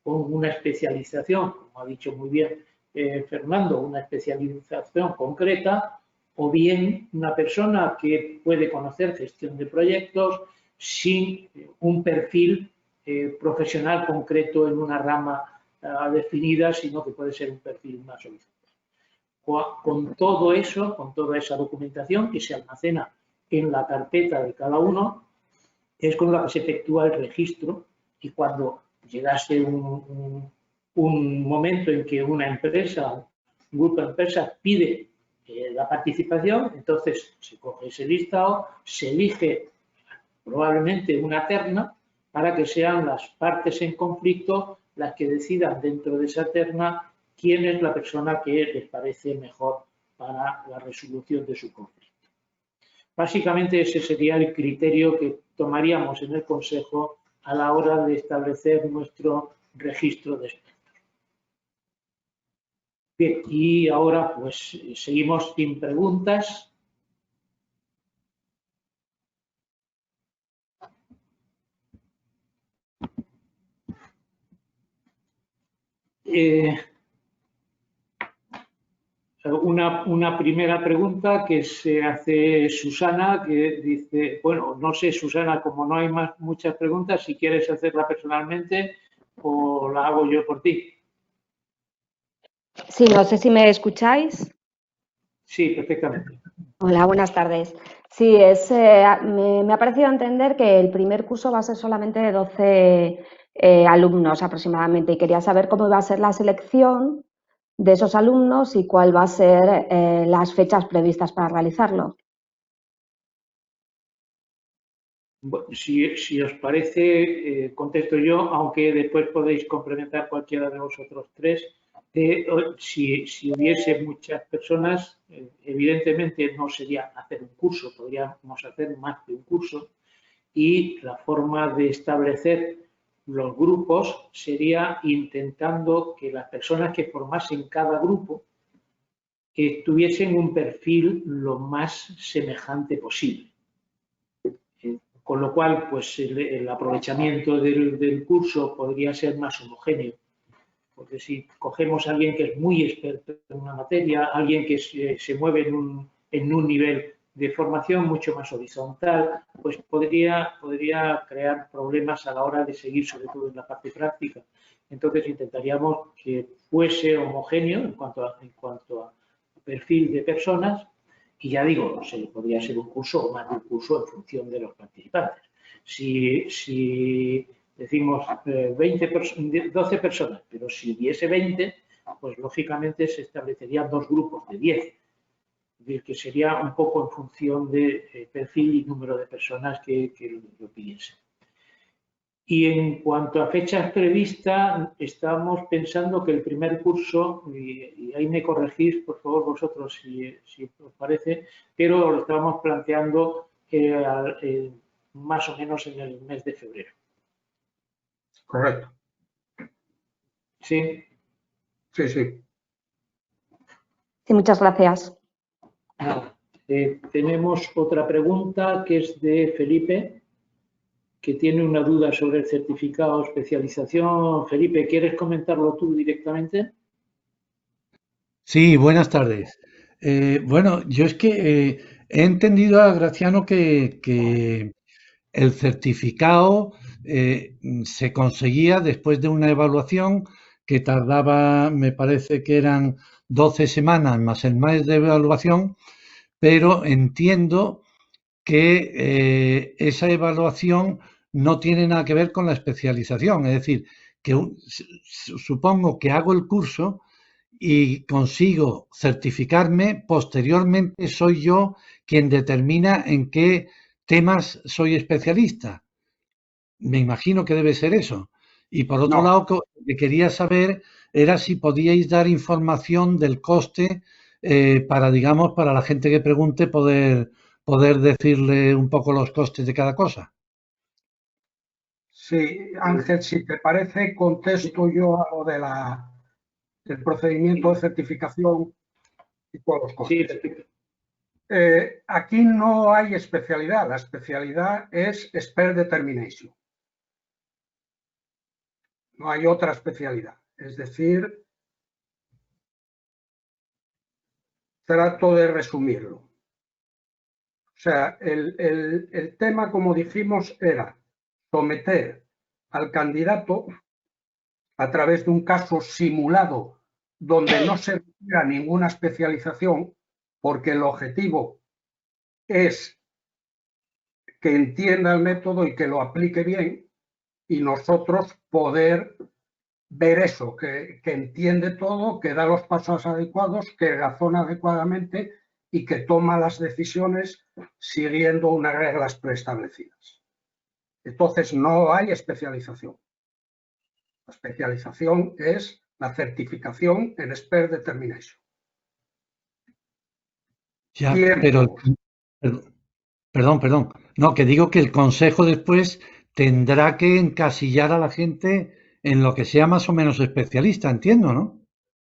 Speaker 1: con una especialización, como ha dicho muy bien Fernando, una especialización concreta, o bien una persona que puede conocer gestión de proyectos sin un perfil profesional concreto en una rama definida, sino que puede ser un perfil más horizontal. Con todo eso, con toda esa documentación que se almacena en la carpeta de cada uno, es con la que se efectúa el registro, y cuando llegase un momento en que una empresa, un grupo de empresas pide la participación, entonces se coge ese listado, se elige probablemente una terna para que sean las partes en conflicto las que decidan dentro de esa terna quién es la persona que les parece mejor para la resolución de su conflicto. Básicamente ese sería el criterio que tomaríamos en el Consejo a la hora de establecer nuestro registro de expertos. Bien, y ahora pues seguimos sin preguntas. Una primera pregunta que se hace Susana, que dice, bueno, no sé, Susana, como no hay muchas preguntas, si quieres hacerla personalmente o la hago yo por ti.
Speaker 5: Sí, no sé si me escucháis.
Speaker 1: Sí, perfectamente.
Speaker 5: Hola, buenas tardes. Sí, me ha parecido entender que el primer curso va a ser solamente de 12 alumnos aproximadamente y quería saber cómo va a ser la selección de esos alumnos y cuál va a ser las fechas previstas para realizarlo.
Speaker 1: Bueno, si os parece, contesto yo, aunque después podéis complementar cualquiera de vosotros tres. Si hubiese muchas personas, evidentemente no sería hacer un curso, podríamos hacer más que un curso, y la forma de establecer los grupos sería intentando que las personas que formasen cada grupo tuviesen un perfil lo más semejante posible. Con lo cual, pues el aprovechamiento del curso podría ser más homogéneo. Porque si cogemos a alguien que es muy experto en una materia, alguien que se mueve en un nivel de formación mucho más horizontal, pues podría crear problemas a la hora de seguir, sobre todo en la parte práctica. Entonces intentaríamos que fuese homogéneo en cuanto a perfil de personas, y ya digo, podría ser un curso o más de un curso en función de los participantes. Si decimos 12 personas, pero si hubiese 20, pues lógicamente se establecerían dos grupos de 10. Es decir, que sería un poco en función de perfil y número de personas que lo pidiesen. Y en cuanto a fechas previstas, estamos pensando que el primer curso, y ahí me corregís, por favor, vosotros, si os parece, pero lo estábamos planteando más o menos en el mes de febrero.
Speaker 2: Correcto.
Speaker 1: ¿Sí?
Speaker 2: Sí, sí.
Speaker 5: Sí, muchas gracias.
Speaker 1: Tenemos otra pregunta que es de Felipe, que tiene una duda sobre el certificado de especialización. Felipe, ¿quieres comentarlo tú directamente?
Speaker 6: Sí, buenas tardes. Bueno, yo es que he entendido a Graciano que el certificado se conseguía después de una evaluación que tardaba, me parece que eran 12 semanas más el mes de evaluación, pero entiendo que esa evaluación no tiene nada que ver con la especialización. Es decir, que supongo que hago el curso y consigo certificarme, posteriormente soy yo quien determina en qué temas soy especialista. Me imagino que debe ser eso. Y por otro lado, lo que quería saber era si podíais dar información del coste para, digamos, para la gente que pregunte poder decirle un poco los costes de cada cosa.
Speaker 2: Sí, Ángel, si te parece, contesto yo a lo del procedimiento de certificación y todos los costes.
Speaker 1: Sí, perfecto.
Speaker 2: Aquí no hay especialidad, la especialidad es Expert Determination. No hay otra especialidad. Es decir, trato de resumirlo. O sea, el tema, como dijimos, era someter al candidato a través de un caso simulado donde no se requiera ninguna especialización, porque el objetivo es que entienda el método y que lo aplique bien, y nosotros poder ver eso, que entiende todo, que da los pasos adecuados, que razona adecuadamente y que toma las decisiones siguiendo unas reglas preestablecidas. Entonces, no hay especialización. La especialización es la certificación en Expert Determination.
Speaker 6: Ya, pero, perdón. No, que digo que el consejo después tendrá que encasillar a la gente en lo que sea más o menos especialista, entiendo, ¿no?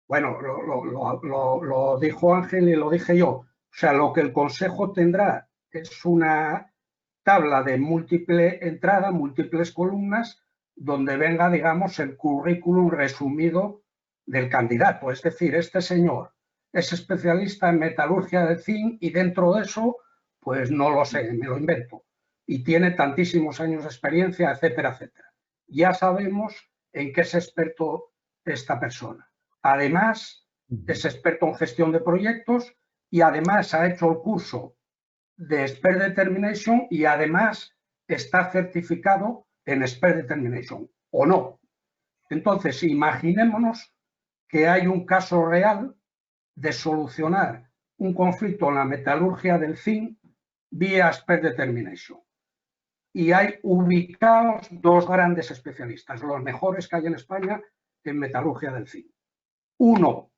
Speaker 2: Bueno, lo dijo Ángel y lo dije yo. O sea, lo que el consejo tendrá es una tabla de múltiple entrada, múltiples columnas, donde venga, digamos, el currículum resumido del candidato. Es decir, este señor es especialista en metalurgia de zinc y dentro de eso, pues no lo sé, me lo invento. Y tiene tantísimos años de experiencia, etcétera, etcétera. Ya sabemos en qué es experto esta persona. Además, es experto en gestión de proyectos y además ha hecho el curso de Expert Determination y además está certificado en Expert Determination, ¿o no? Entonces, imaginémonos que hay un caso real de solucionar un conflicto en la metalurgia del zinc vía Expert Determination. Y hay ubicados dos grandes especialistas, los mejores que hay en España en metalurgia del zinc. Uno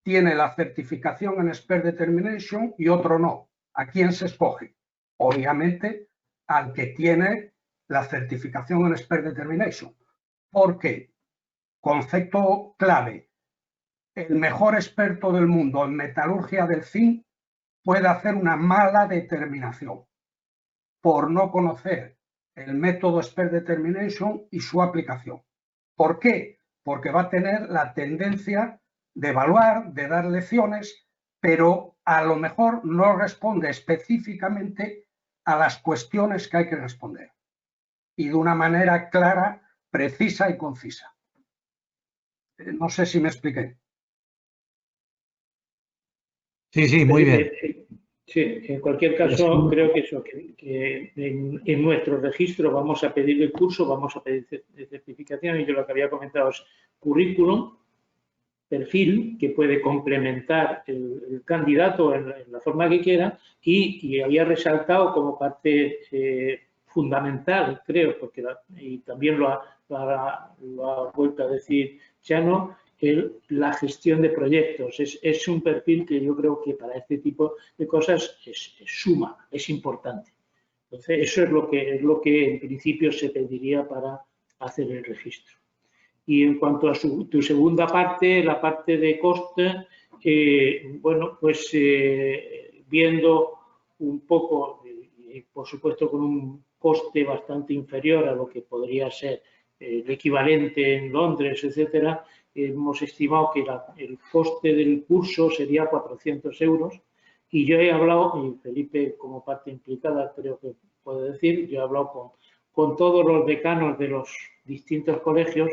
Speaker 2: tiene la certificación en Expert Determination y otro no. ¿A quién se escoge? Obviamente al que tiene la certificación en Expert Determination. ¿Por qué? Concepto clave. El mejor experto del mundo en metalurgia del zinc puede hacer una mala determinación por no conocer el método Expert Determination y su aplicación. ¿Por qué? Porque va a tener la tendencia de evaluar, de dar lecciones, pero a lo mejor no responde específicamente a las cuestiones que hay que responder y de una manera clara, precisa y concisa. No sé si me expliqué.
Speaker 6: Sí, muy bien.
Speaker 1: Sí, en cualquier caso, creo que eso, que en nuestro registro vamos a pedir el curso, vamos a pedir certificación, y yo lo que había comentado es currículum, perfil que puede complementar el candidato en la forma que quiera, y había resaltado como parte fundamental, creo, porque y también lo ha vuelto a decir Chano, la gestión de proyectos. Es un perfil que yo creo que para este tipo de cosas suma, es importante. Entonces, eso es lo que en principio se pediría para hacer el registro. Y en cuanto a tu segunda parte, la parte de coste, bueno, pues viendo un poco, por supuesto con un coste bastante inferior a lo que podría ser el equivalente en Londres, etcétera, hemos estimado que el coste del curso sería 400 euros. Y yo he hablado, y Felipe como parte implicada creo que puede decir, yo he hablado con todos los decanos de los distintos colegios,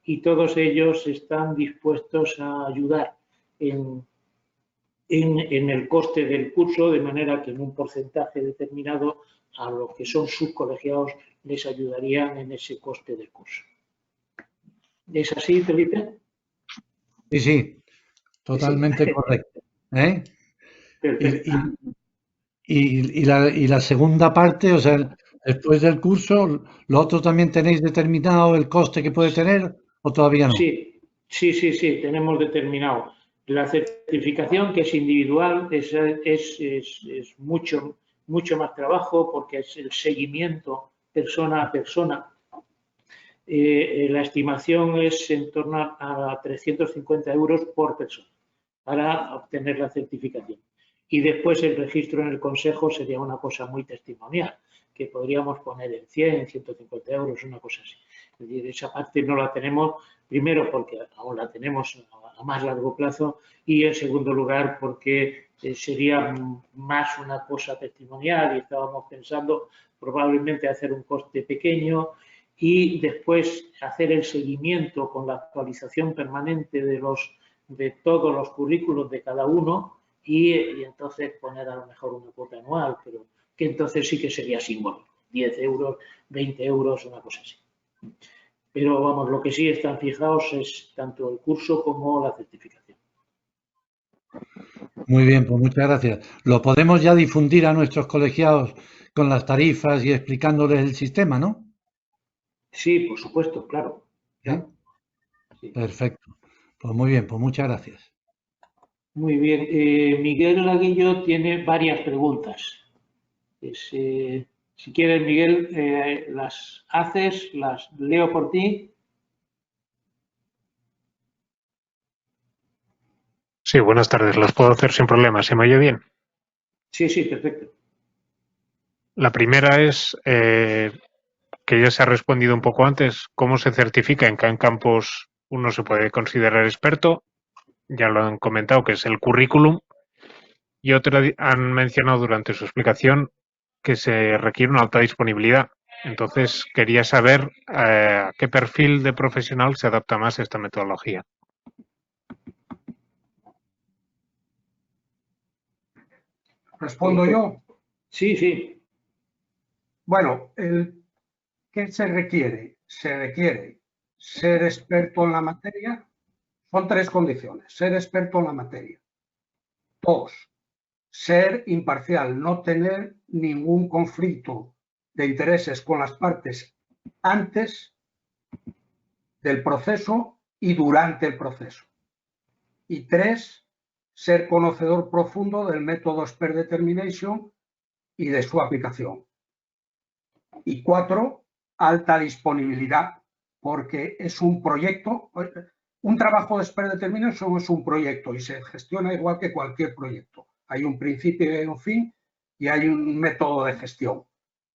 Speaker 1: y todos ellos están dispuestos a ayudar en el coste del curso, de manera que en un porcentaje determinado a los que son sus colegiados les ayudarían en ese coste del curso. ¿Es así, Felipe?
Speaker 6: Sí, totalmente correcto. ¿Eh? Y la segunda parte, o sea, después del curso, ¿lo otro también tenéis determinado el coste que puede tener o todavía no?
Speaker 1: Sí, tenemos determinado. La certificación, que es individual, es mucho más trabajo porque es el seguimiento persona a persona. La estimación es en torno a 350 euros por persona para obtener la certificación. Y después el registro en el consejo sería una cosa muy testimonial, que podríamos poner en 100, 150 euros, una cosa así. Es decir, esa parte no la tenemos, primero porque aún la tenemos a más largo plazo, y en segundo lugar porque sería más una cosa testimonial y estábamos pensando probablemente hacer un coste pequeño y después hacer el seguimiento con la actualización permanente de todos los currículos de cada uno y entonces poner a lo mejor una cuota anual, pero que entonces sí que sería simbólico, 10 euros, 20 euros, una cosa así. Pero vamos, lo que sí están fijados es tanto el curso como la certificación.
Speaker 6: Muy bien, pues muchas gracias. ¿Lo podemos ya difundir a nuestros colegiados con las tarifas y explicándoles el sistema, no?
Speaker 1: Sí, por supuesto, claro.
Speaker 6: ¿Eh?
Speaker 1: Sí.
Speaker 6: Perfecto. Pues muy bien, pues muchas gracias.
Speaker 1: Muy bien. Miguel Laguillo tiene varias preguntas. Si quieres, Miguel, las haces, las leo por ti.
Speaker 7: Sí, buenas tardes. Las puedo hacer sin problema. ¿Se me oye bien?
Speaker 1: Sí, sí, perfecto.
Speaker 7: La primera es, que ya se ha respondido un poco antes, ¿cómo se certifica en qué campos uno se puede considerar experto? Ya lo han comentado, que es el currículum. Y otra, han mencionado durante su explicación que se requiere una alta disponibilidad. Entonces, quería saber a qué perfil de profesional se adapta más esta metodología.
Speaker 2: ¿Respondo yo?
Speaker 1: Sí, sí.
Speaker 2: Bueno, ¿qué se requiere? Se requiere ser experto en la materia. Son 3 condiciones. Ser experto en la materia. 2, ser imparcial, no tener ningún conflicto de intereses con las partes antes del proceso y durante el proceso. Y 3, ser conocedor profundo del método Expert Determination y de su aplicación. Y 4, alta disponibilidad, porque es un proyecto, un trabajo de Expert Determination es un proyecto y se gestiona igual que cualquier proyecto. Hay un principio y un fin y hay un método de gestión.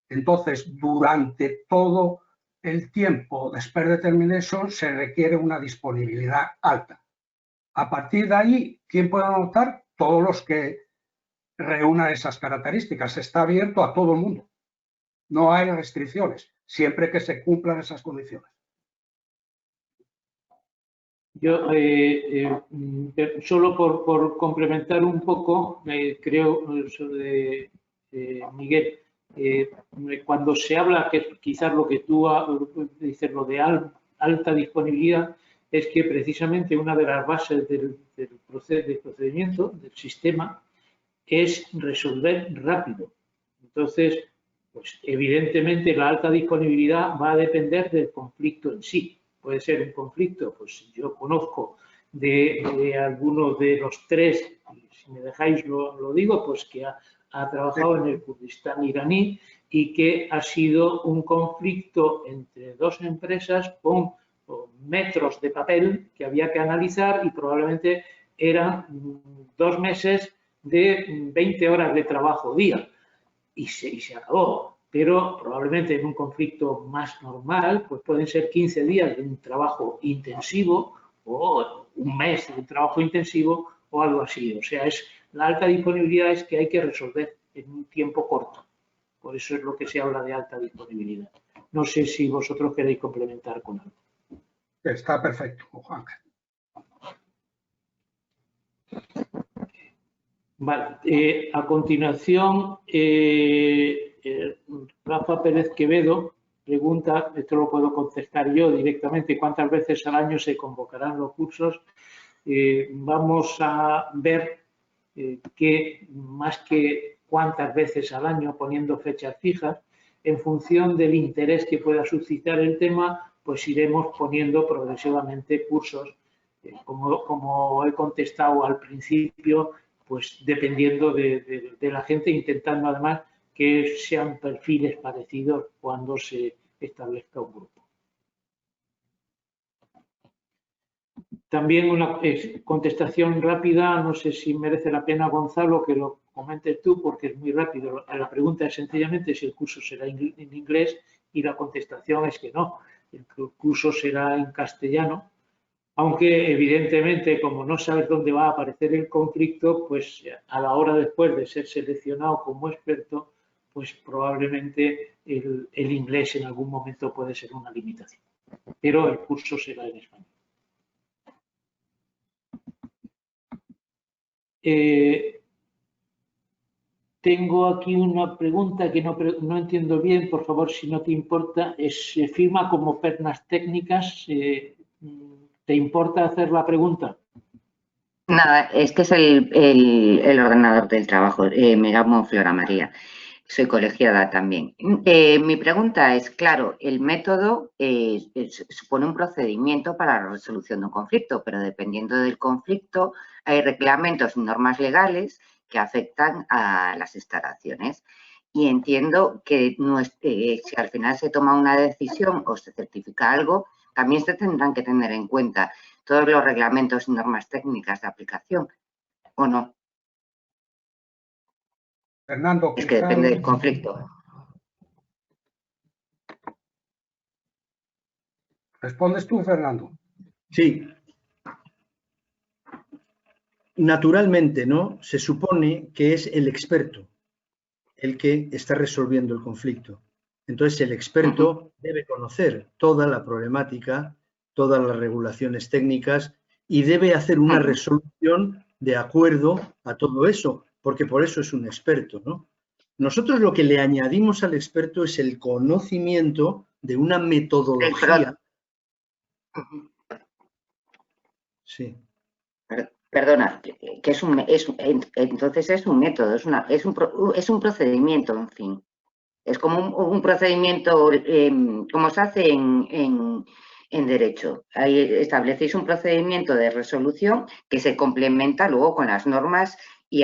Speaker 2: Entonces, durante todo el tiempo de Expert Determination se requiere una disponibilidad alta. A partir de ahí, ¿quién puede anotar? Todos los que reúnan esas características. Está abierto a todo el mundo. No hay restricciones, siempre que se cumplan esas condiciones.
Speaker 1: Yo, solo por complementar un poco, creo, sobre Miguel, cuando se habla, que quizás lo que tú dices, lo de alta disponibilidad, es que precisamente una de las bases del procedimiento, del sistema, es resolver rápido. Entonces, pues evidentemente la alta disponibilidad va a depender del conflicto en sí. Puede ser un conflicto, pues yo conozco de alguno de los 3, si me dejáis lo digo, pues que ha trabajado en el Kurdistán iraní y que ha sido un conflicto entre 2 empresas con metros de papel que había que analizar y probablemente eran 2 meses de 20 horas de trabajo día y se acabó. Pero probablemente en un conflicto más normal, pues pueden ser 15 días de un trabajo intensivo o un mes de un trabajo intensivo o algo así. O sea, la alta disponibilidad es que hay que resolver en un tiempo corto. Por eso es lo que se habla de alta disponibilidad. No sé si vosotros queréis complementar con algo.
Speaker 2: Está perfecto, Juan.
Speaker 1: Vale, a continuación, Rafa Pérez Quevedo pregunta, esto lo puedo contestar yo directamente, ¿cuántas veces al año se convocarán los cursos? Vamos a ver que más que cuántas veces al año, poniendo fechas fijas, en función del interés que pueda suscitar el tema, pues iremos poniendo progresivamente cursos, como he contestado al principio, pues dependiendo de la gente, intentando además que sean perfiles parecidos cuando se establezca un grupo. También una contestación rápida, no sé si merece la pena, Gonzalo, que lo comentes tú, porque es muy rápido. La pregunta es sencillamente si el curso será en inglés y la contestación es que no. El curso será en castellano, aunque evidentemente, como no sabes dónde va a aparecer el conflicto, pues a la hora después de ser seleccionado como experto, pues probablemente el inglés en algún momento puede ser una limitación. Pero el curso será en español. Tengo aquí una pregunta que no entiendo bien, por favor, si no te importa. Se firma como pernas técnicas. ¿Te importa hacer la pregunta?
Speaker 8: Nada, es que es el ordenador del trabajo. Me llamo Flora María. Soy colegiada también. Mi pregunta es, claro, el método supone un procedimiento para la resolución de un conflicto, pero dependiendo del conflicto hay reglamentos y normas legales que afectan a las instalaciones. Y entiendo que si al final se toma una decisión o se certifica algo, también se tendrán que tener en cuenta todos los reglamentos y normas técnicas de aplicación, ¿o no?
Speaker 2: Fernando,
Speaker 8: es que depende del conflicto.
Speaker 2: ¿Respondes tú, Fernando?
Speaker 3: Sí. Naturalmente, ¿no? Se supone que es el experto el que está resolviendo el conflicto. Entonces, el experto debe conocer toda la problemática, todas las regulaciones técnicas y debe hacer una resolución de acuerdo a todo eso, porque por eso es un experto, ¿no? Nosotros lo que le añadimos al experto es el conocimiento de una metodología. Sí.
Speaker 8: Perdona, que entonces es un método, es un procedimiento, en fin. Es como un procedimiento, como se hace en derecho. Ahí establecéis un procedimiento de resolución que se complementa luego con las normas y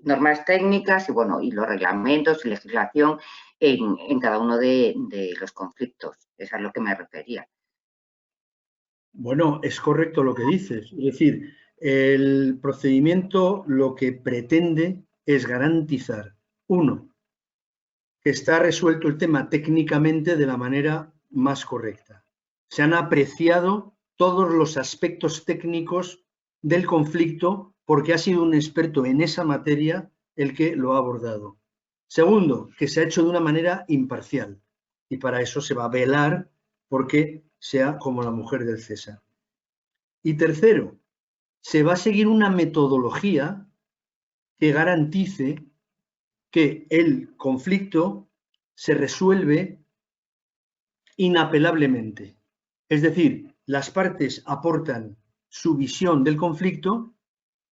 Speaker 8: normas técnicas y, bueno, y los reglamentos y legislación en cada uno de los conflictos. Es a lo que me refería.
Speaker 3: Bueno, es correcto lo que dices. Es decir, el procedimiento lo que pretende es garantizar, uno, que está resuelto el tema técnicamente de la manera más correcta. Se han apreciado todos los aspectos técnicos del conflicto porque ha sido un experto en esa materia el que lo ha abordado. Segundo, que se ha hecho de una manera imparcial y para eso se va a velar porque sea como la mujer del César. Y tercero, se va a seguir una metodología que garantice que el conflicto se resuelve inapelablemente. Es decir, las partes aportan su visión del conflicto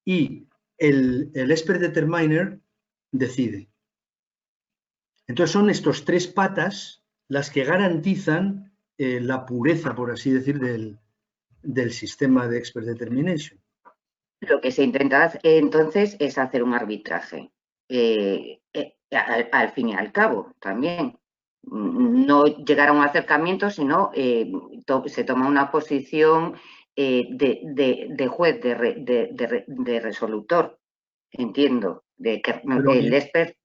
Speaker 3: y el expert determiner decide. Entonces son estos tres patas las que garantizan la pureza, por así decir, del sistema de expert determination.
Speaker 8: Lo que se intenta entonces es hacer un arbitraje, al fin y al cabo también. No llegar a un acercamiento, sino se toma una posición de juez, de resolutor, entiendo, de que el expert.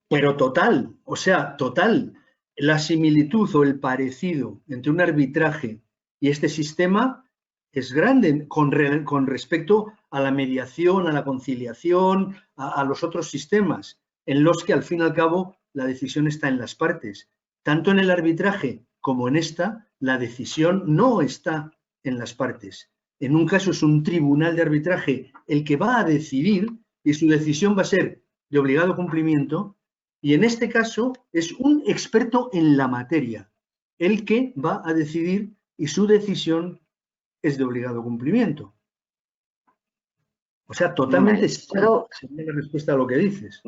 Speaker 3: Pero total, o sea, total, la similitud o el parecido entre un arbitraje y este sistema es grande con respecto a la mediación, a la conciliación, a los otros sistemas, en los que al fin y al cabo la decisión está en las partes. Tanto en el arbitraje como en esta, la decisión no está en las partes. En un caso es un tribunal de arbitraje el que va a decidir y su decisión va a ser de obligado cumplimiento. Y en este caso es un experto en la materia el que va a decidir y su decisión es de obligado cumplimiento. O sea, totalmente sería la respuesta a lo que dices.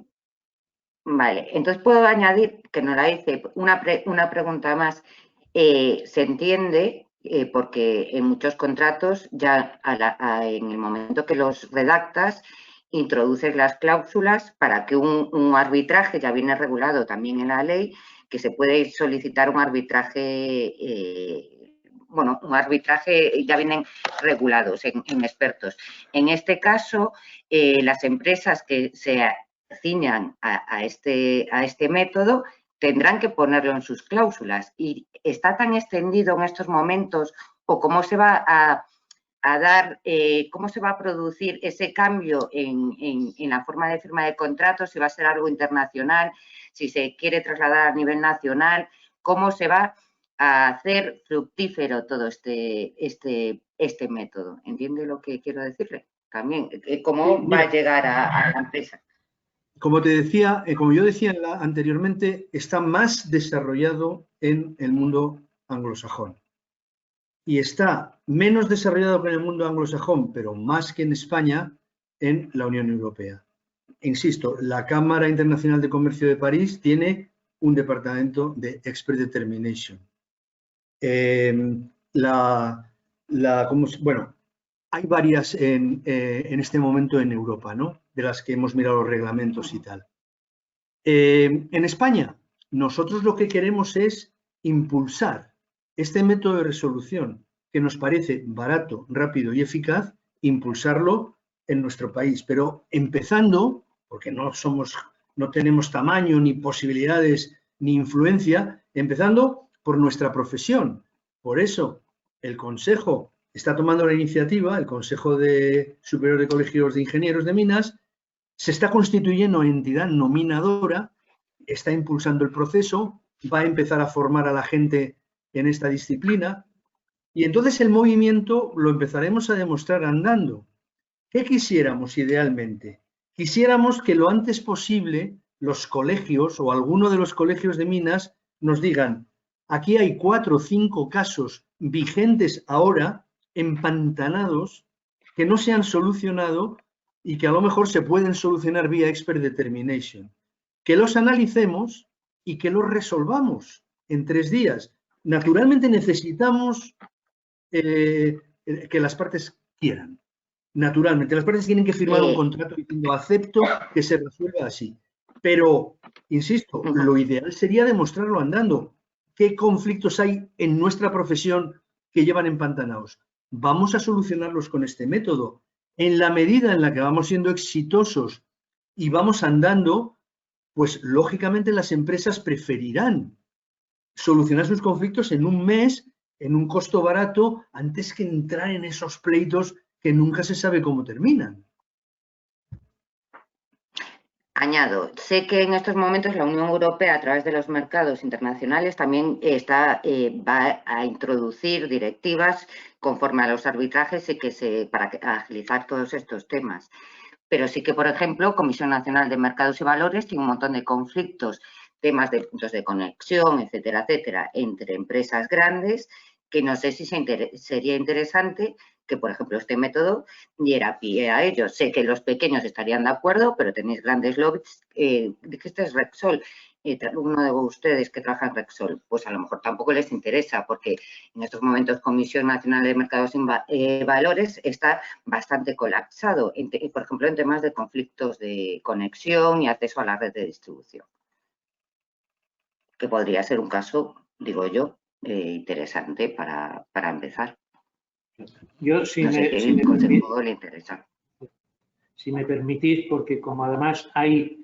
Speaker 8: Vale, entonces puedo añadir, que no la hice, una pregunta más. Se entiende, porque en muchos contratos ya en el momento que los redactas, introduces las cláusulas para que un arbitraje, ya viene regulado también en la ley, que se puede solicitar un arbitraje, un arbitraje ya vienen regulados en expertos. En este caso, las empresas que se ciñan a este método tendrán que ponerlo en sus cláusulas. Y está tan extendido en estos momentos, o cómo se va a dar, cómo se va a producir ese cambio en la forma de firma de contratos, si va a ser algo internacional, si se quiere trasladar a nivel nacional, cómo se va a hacer fructífero todo este método. ¿Entiende lo que quiero decirle? También, ¿cómo va a llegar a la empresa?
Speaker 3: Como te decía, como yo decía anteriormente, está más desarrollado en el mundo anglosajón. y está menos desarrollado que en el mundo anglosajón, pero más que en España, en la Unión Europea. Insisto, la Cámara Internacional de Comercio de París tiene un departamento de Expert Determination. Bueno, hay varias en este momento en Europa, ¿no? De las que hemos mirado los reglamentos y tal. En España, nosotros lo que queremos es impulsar este método de resolución que nos parece barato, rápido y eficaz, impulsarlo en nuestro país, pero empezando, porque no tenemos tamaño, ni posibilidades, ni influencia, empezando por nuestra profesión. Por eso, el Consejo está tomando la iniciativa, el Consejo Superior de Colegios de Ingenieros de Minas, se está constituyendo entidad nominadora, está impulsando el proceso, va a empezar a formar a la gente en esta disciplina, y entonces el movimiento lo empezaremos a demostrar andando. ¿Qué quisiéramos idealmente? Quisiéramos que lo antes posible los colegios o alguno de los colegios de minas nos digan, aquí hay 4 o 5 casos vigentes ahora, empantanados, que no se han solucionado y que a lo mejor se pueden solucionar vía Expert Determination. Que los analicemos y que los resolvamos en 3 días. Naturalmente necesitamos que las partes quieran. Naturalmente, las partes tienen que firmar un contrato diciendo acepto que se resuelva así. Pero, insisto, lo ideal sería demostrarlo andando. ¿Qué conflictos hay en nuestra profesión que llevan empantanados? Vamos a solucionarlos con este método. En la medida en la que vamos siendo exitosos y vamos andando, pues lógicamente las empresas preferirán solucionar sus conflictos en un mes, en un costo barato, antes que entrar en esos pleitos que nunca se sabe cómo terminan.
Speaker 8: Añado, sé que en estos momentos la Unión Europea, a través de los mercados internacionales, también va a introducir directivas conforme a los arbitrajes y para agilizar todos estos temas. Pero sí que, por ejemplo, Comisión Nacional de Mercados y Valores tiene un montón de conflictos, temas de puntos de conexión, etcétera, etcétera, entre empresas grandes, que no sé si sería interesante que, por ejemplo, este método diera pie a ellos. Sé que los pequeños estarían de acuerdo, pero tenéis grandes lobbies. Este es Repsol, uno de ustedes que trabaja en Repsol, pues a lo mejor tampoco les interesa, porque en estos momentos Comisión Nacional de Mercados y Valores está bastante colapsado, por ejemplo, en temas de conflictos de conexión y acceso a la red de distribución, que podría ser un caso, digo yo, interesante para empezar.
Speaker 1: Yo, si me permitís, porque como además hay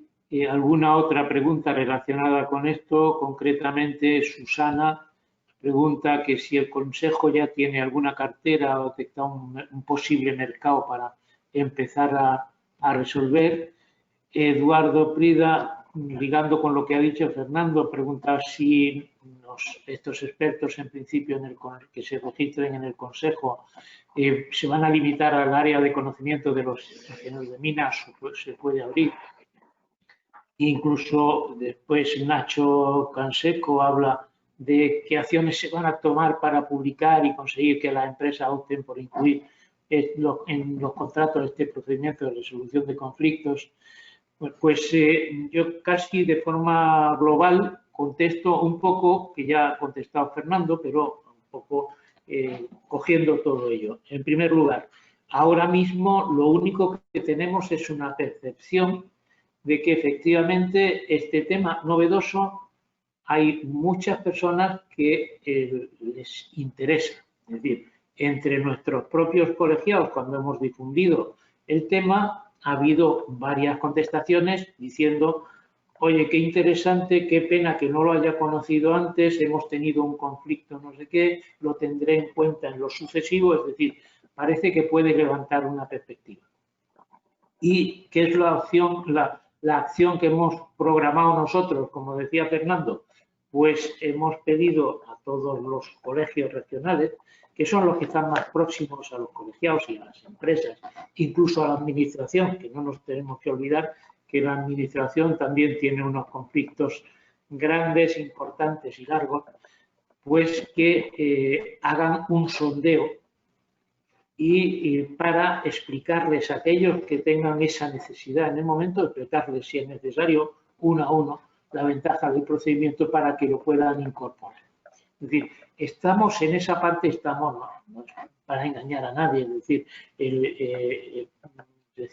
Speaker 1: alguna otra pregunta relacionada con esto, concretamente Susana pregunta que si el Consejo ya tiene alguna cartera o detecta un posible mercado para empezar a resolver. Eduardo Prida, ligando con lo que ha dicho Fernando, pregunta si estos expertos, en principio, que se registren en el Consejo, se van a limitar al área de conocimiento de los ingenieros de minas, o se puede abrir. Incluso después Nacho Canseco habla de qué acciones se van a tomar para publicar y conseguir que las empresas opten por incluir en los contratos este procedimiento de resolución de conflictos. Pues yo casi de forma global contesto un poco, que ya ha contestado Fernando, pero un poco cogiendo todo ello. En primer lugar, ahora mismo lo único que tenemos es una percepción de que efectivamente este tema novedoso hay muchas personas que les interesa. Es decir, entre nuestros propios colegiados, cuando hemos difundido el tema, ha habido varias contestaciones diciendo, oye, qué interesante, qué pena que no lo haya conocido antes, hemos tenido un conflicto no sé qué, lo tendré en cuenta en lo sucesivo, es decir, parece que puede levantar una perspectiva. ¿Y qué es la acción que hemos programado nosotros? Como decía Fernando, pues hemos pedido a todos los colegios regionales, que son los que están más próximos a los colegiados y a las empresas, incluso a la administración, que no nos tenemos que olvidar que la administración también tiene unos conflictos grandes, importantes y largos, pues que hagan un sondeo y para explicarles a aquellos que tengan esa necesidad en el momento, explicarles si es necesario uno a uno la ventaja del procedimiento para que lo puedan incorporar. Es decir, estamos en esa parte, estamos no para engañar a nadie, es decir,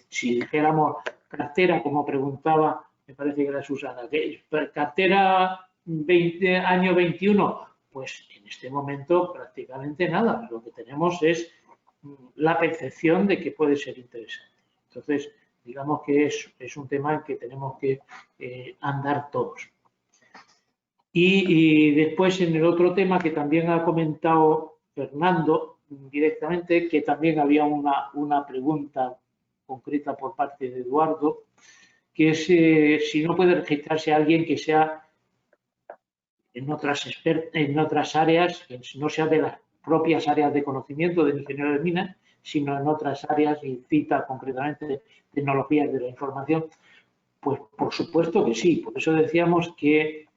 Speaker 1: si dijéramos cartera, como preguntaba, me parece que era Susana, que cartera año 21, pues en este momento prácticamente nada, lo que tenemos es la percepción de que puede ser interesante. Entonces, digamos que es un tema en que tenemos que andar todos. Y después en el otro tema que también ha comentado Fernando directamente, que también había una pregunta concreta por parte de Eduardo, que es si no puede registrarse alguien que sea en otras áreas, que no sea de las propias áreas de conocimiento del ingeniero de minas, sino en otras áreas, y cita concretamente tecnologías de la información. Pues por supuesto que sí, por eso decíamos que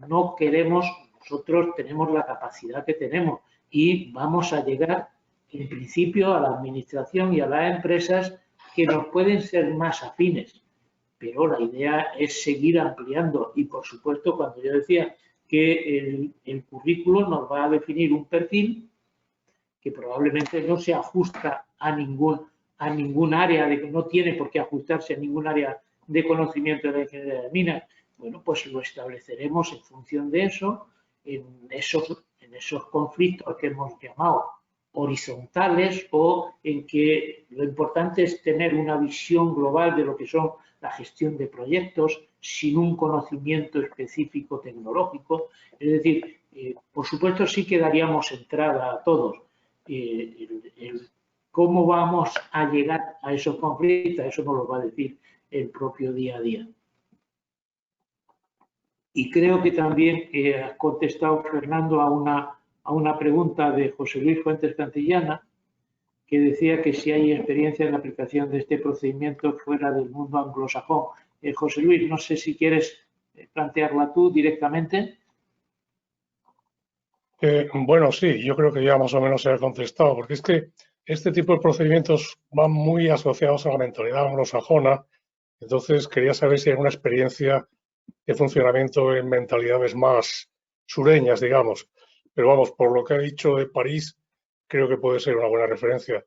Speaker 1: no queremos, nosotros tenemos la capacidad que tenemos y vamos a llegar en principio a la administración y a las empresas que nos pueden ser más afines, pero la idea es seguir ampliando y por supuesto cuando yo decía que el currículo nos va a definir un perfil que probablemente no se ajusta a ningún área, no tiene por qué ajustarse a ningún área de conocimiento de la ingeniería de minas. Bueno, pues lo estableceremos en función de eso, en esos conflictos que hemos llamado horizontales o en que lo importante es tener una visión global de lo que son la gestión de proyectos sin un conocimiento específico tecnológico. Es decir, por supuesto sí que daríamos entrada a todos. ¿Cómo vamos a llegar a esos conflictos? Eso nos lo va a decir el propio día a día. Y creo que también ha contestado Fernando a una pregunta de José Luis Fuentes Cantillana, que decía que si hay experiencia en la aplicación de este procedimiento fuera del mundo anglosajón. José Luis, no sé si quieres plantearla tú directamente.
Speaker 4: Bueno, sí, yo creo que ya más o menos se ha contestado, porque es que este tipo de procedimientos van muy asociados a la mentalidad anglosajona. Entonces, quería saber si hay una experiencia de funcionamiento en mentalidades más sureñas, digamos. Pero vamos, por lo que ha dicho de París, creo que puede ser una buena referencia.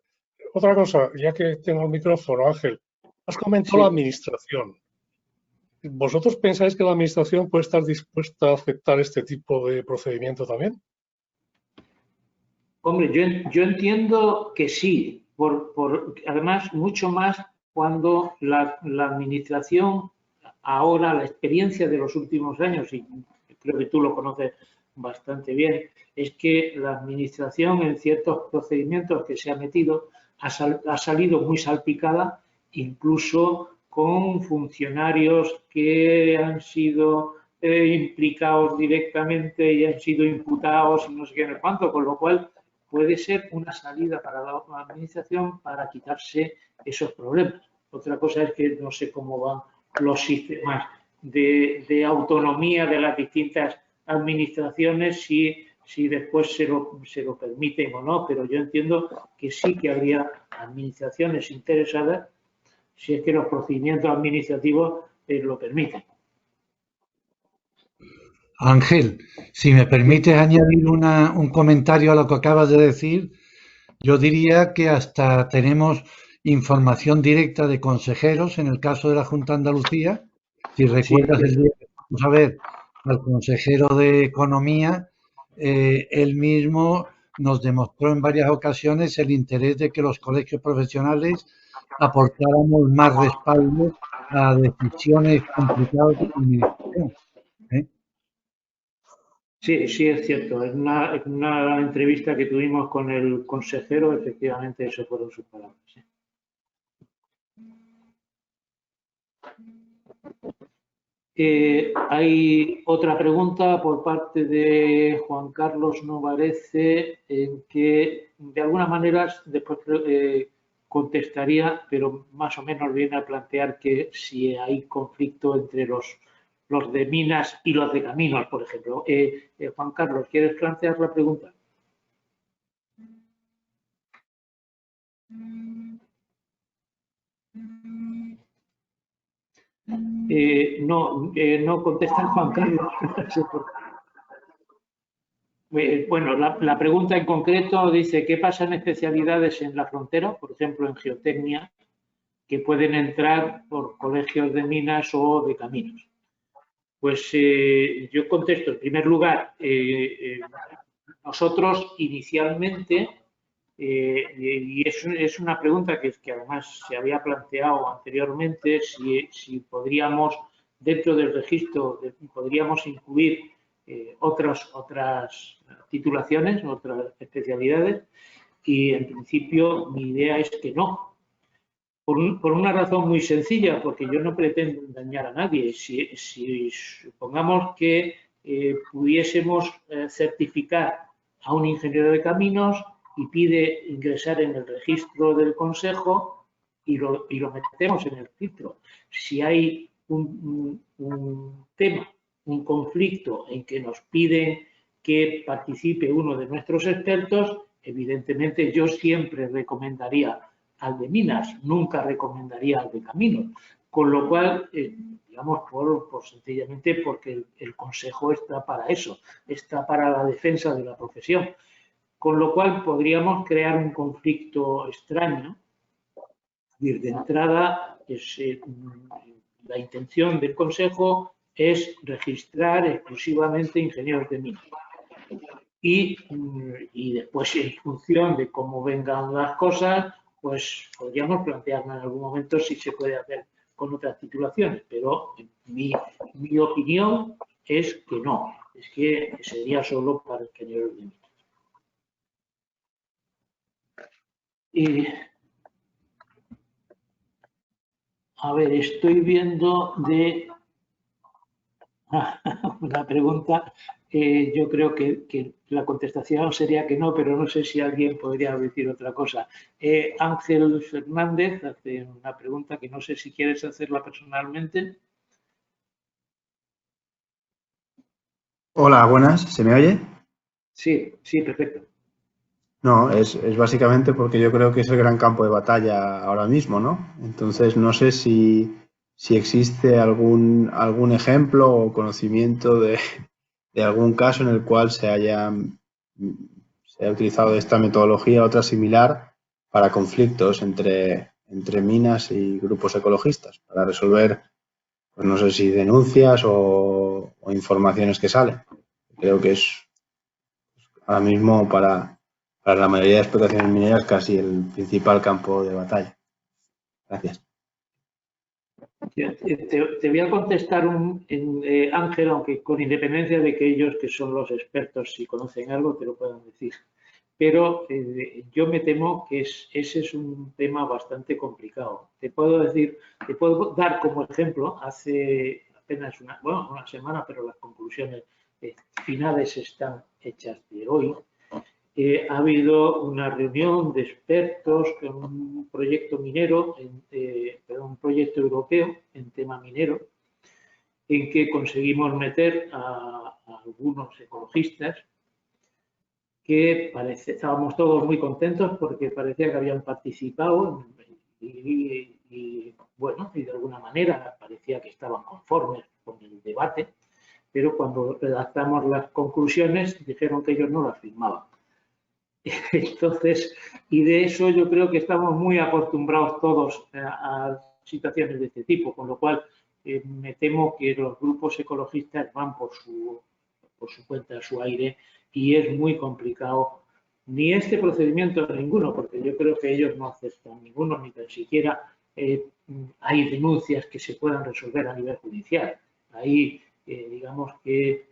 Speaker 4: Otra cosa, ya que tengo el micrófono, Ángel, has comentado la administración. ¿Vosotros pensáis que la administración puede estar dispuesta a aceptar este tipo de procedimiento también?
Speaker 1: Hombre, yo entiendo que sí, además mucho más cuando la administración ahora, la experiencia de los últimos años, y creo que tú lo conoces bastante bien, es que la administración en ciertos procedimientos que se ha metido ha salido muy salpicada, incluso con funcionarios que han sido implicados directamente y han sido imputados y no sé qué en el cuánto, con lo cual puede ser una salida para la administración para quitarse esos problemas. Otra cosa es que no sé cómo van los sistemas de autonomía de las distintas administraciones, si después se lo permiten o no, pero yo entiendo que sí que habría administraciones interesadas si es que los procedimientos administrativos lo permiten.
Speaker 6: Ángel, si me permites añadir un comentario a lo que acabas de decir, yo diría que hasta tenemos información directa de consejeros en el caso de la Junta de Andalucía. Si recuerdas el día que vamos a ver al consejero de Economía, él mismo nos demostró en varias ocasiones el interés de que los colegios profesionales aportáramos más respaldo a decisiones complicadas de la administración.
Speaker 1: Sí, sí, es cierto. En una entrevista que tuvimos con el consejero, efectivamente, eso fueron sus palabras. Sí. Hay otra pregunta por parte de Juan Carlos Novarece, en que de alguna manera después contestaría, pero más o menos viene a plantear que si hay conflicto entre los los de minas y los de caminos, por ejemplo. Juan Carlos, ¿quieres plantear la pregunta? No contesta Juan Carlos. Bueno, la pregunta en concreto dice, ¿qué pasa en especialidades en la frontera, por ejemplo en geotecnia, que pueden entrar por colegios de minas o de caminos? Pues yo contesto, en primer lugar, nosotros inicialmente, y es una pregunta que además se había planteado anteriormente, si podríamos, dentro del registro, podríamos incluir otras titulaciones, otras especialidades, y en principio mi idea es que no. Por una razón muy sencilla, porque yo no pretendo engañar a nadie. Si supongamos que pudiésemos certificar a un ingeniero de caminos y pide ingresar en el registro del Consejo y lo metemos en el registro. Si hay un tema, un conflicto en que nos piden que participe uno de nuestros expertos, evidentemente yo siempre recomendaría al de minas, nunca recomendaría al de caminos, con lo cual, digamos, por sencillamente porque el Consejo está para eso, está para la defensa de la profesión, con lo cual podríamos crear un conflicto extraño. Y de entrada, la intención del Consejo es registrar exclusivamente ingenieros de minas. Y después, en función de cómo vengan las cosas, pues podríamos plantearnos en algún momento si se puede hacer con otras titulaciones, pero mi opinión es que no, es que sería solo para ingenieros de minas. A ver, estoy viendo de la pregunta, yo creo que la contestación sería que no, pero no sé si alguien podría decir otra cosa. Ángel Fernández hace una pregunta que no sé si quieres hacerla personalmente.
Speaker 9: Hola, buenas, ¿se me oye?
Speaker 1: Sí, perfecto.
Speaker 9: No, es básicamente porque yo creo que es el gran campo de batalla ahora mismo, ¿no? Entonces, no sé si existe algún ejemplo o conocimiento de algún caso en el cual se haya utilizado esta metodología o otra similar para conflictos entre minas y grupos ecologistas, para resolver, pues no sé si denuncias o informaciones que salen. Creo que es ahora mismo para la mayoría de explotaciones mineras casi el principal campo de batalla. Gracias.
Speaker 1: Te voy a contestar, Ángel, aunque con independencia de que ellos, que son los expertos, si conocen algo, te lo puedan decir. Pero yo me temo que ese es un tema bastante complicado. Te puedo dar como ejemplo, hace apenas una semana, pero las conclusiones finales están hechas de hoy. Ha habido una reunión de expertos con un proyecto minero, un proyecto europeo en tema minero, en que conseguimos meter a algunos ecologistas que estábamos todos muy contentos porque parecía que habían participado y de alguna manera parecía que estaban conformes con el debate, pero cuando redactamos las conclusiones dijeron que ellos no las firmaban. Entonces, y de eso yo creo que estamos muy acostumbrados todos a situaciones de este tipo, con lo cual me temo que los grupos ecologistas van por su cuenta, a su aire, y es muy complicado ni este procedimiento ninguno, porque yo creo que ellos no aceptan ninguno, ni tan siquiera hay denuncias que se puedan resolver a nivel judicial. Ahí, digamos que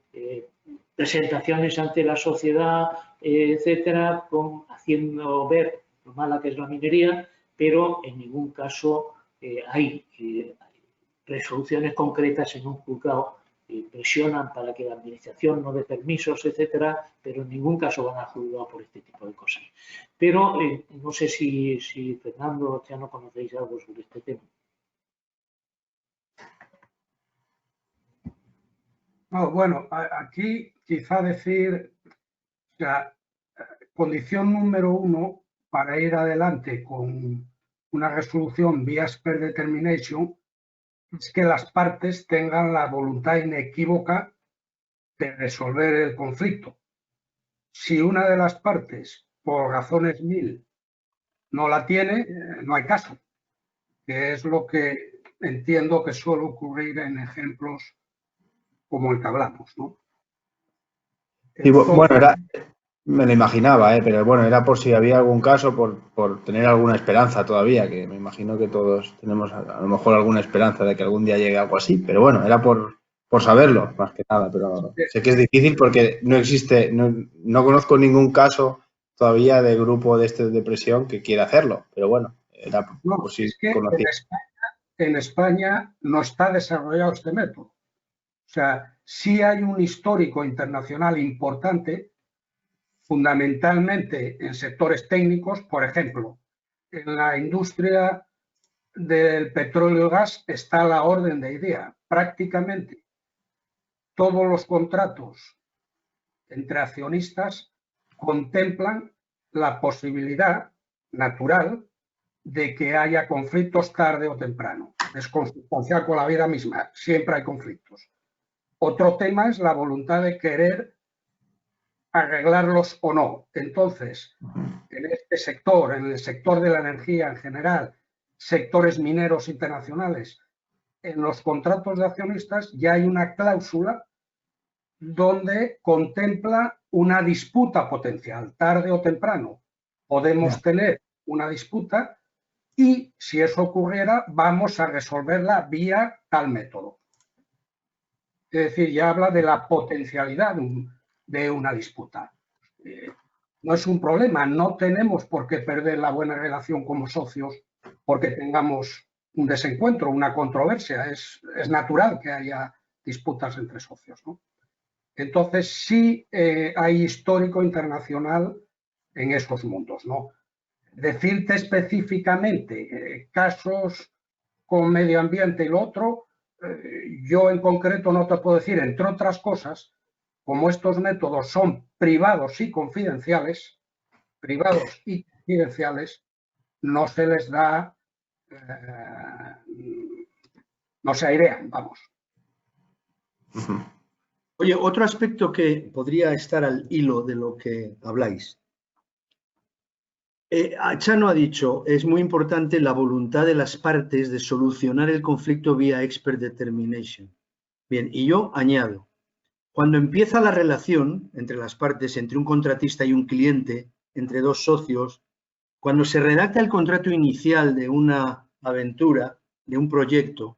Speaker 1: presentaciones ante la sociedad, etcétera, haciendo ver lo mala que es la minería, pero en ningún caso hay resoluciones concretas en un juzgado que presionan para que la administración no dé permisos, etcétera, pero en ningún caso van a juzgar por este tipo de cosas. Pero no sé si Fernando ya no conocéis algo sobre este tema.
Speaker 2: No, bueno, aquí quizá decir, o sea, condición número 1 para ir adelante con una resolución vía expert determination es que las partes tengan la voluntad inequívoca de resolver el conflicto. Si una de las partes, por razones 1000, no la tiene, no hay caso, que es lo que entiendo que suele ocurrir en ejemplos como el que hablamos, ¿no?
Speaker 9: Y bueno, me lo imaginaba, pero bueno, era por si había algún caso, por tener alguna esperanza todavía, que me imagino que todos tenemos a lo mejor alguna esperanza de que algún día llegue algo así, pero bueno, era por saberlo, más que nada, pero sé que es difícil porque no existe, no conozco ningún caso todavía de grupo de depresión que quiera hacerlo, pero bueno, era por si
Speaker 2: es que
Speaker 9: conocía.
Speaker 2: en España no está desarrollado este método. O sea, sí hay un histórico internacional importante, fundamentalmente en sectores técnicos, por ejemplo, en la industria del petróleo y gas está la orden de idea. Prácticamente todos los contratos entre accionistas contemplan la posibilidad natural de que haya conflictos tarde o temprano. Es consustancial con la vida misma, siempre hay conflictos. Otro tema es la voluntad de querer arreglarlos o no. Entonces, en este sector, en el sector de la energía en general, sectores mineros internacionales, en los contratos de accionistas ya hay una cláusula donde contempla una disputa potencial, tarde o temprano. Podemos tener una disputa y si eso ocurriera, vamos a resolverla vía tal método. Es decir, ya habla de la potencialidad de una disputa. No es un problema, no tenemos por qué perder la buena relación como socios porque tengamos un desencuentro, una controversia. Es natural que haya disputas entre socios, ¿no? Entonces, sí hay histórico internacional en esos mundos, ¿no? Decirte específicamente casos con medio ambiente y lo otro, yo en concreto no te puedo decir, entre otras cosas, como estos métodos son privados y confidenciales, no se les da, no se airean, vamos.
Speaker 3: Oye, otro aspecto que podría estar al hilo de lo que habláis. Chano ha dicho, es muy importante la voluntad de las partes de solucionar el conflicto vía expert determination. Bien, y yo añado, cuando empieza la relación entre las partes, entre un contratista y un cliente, entre dos socios, cuando se redacta el contrato inicial de una aventura, de un proyecto,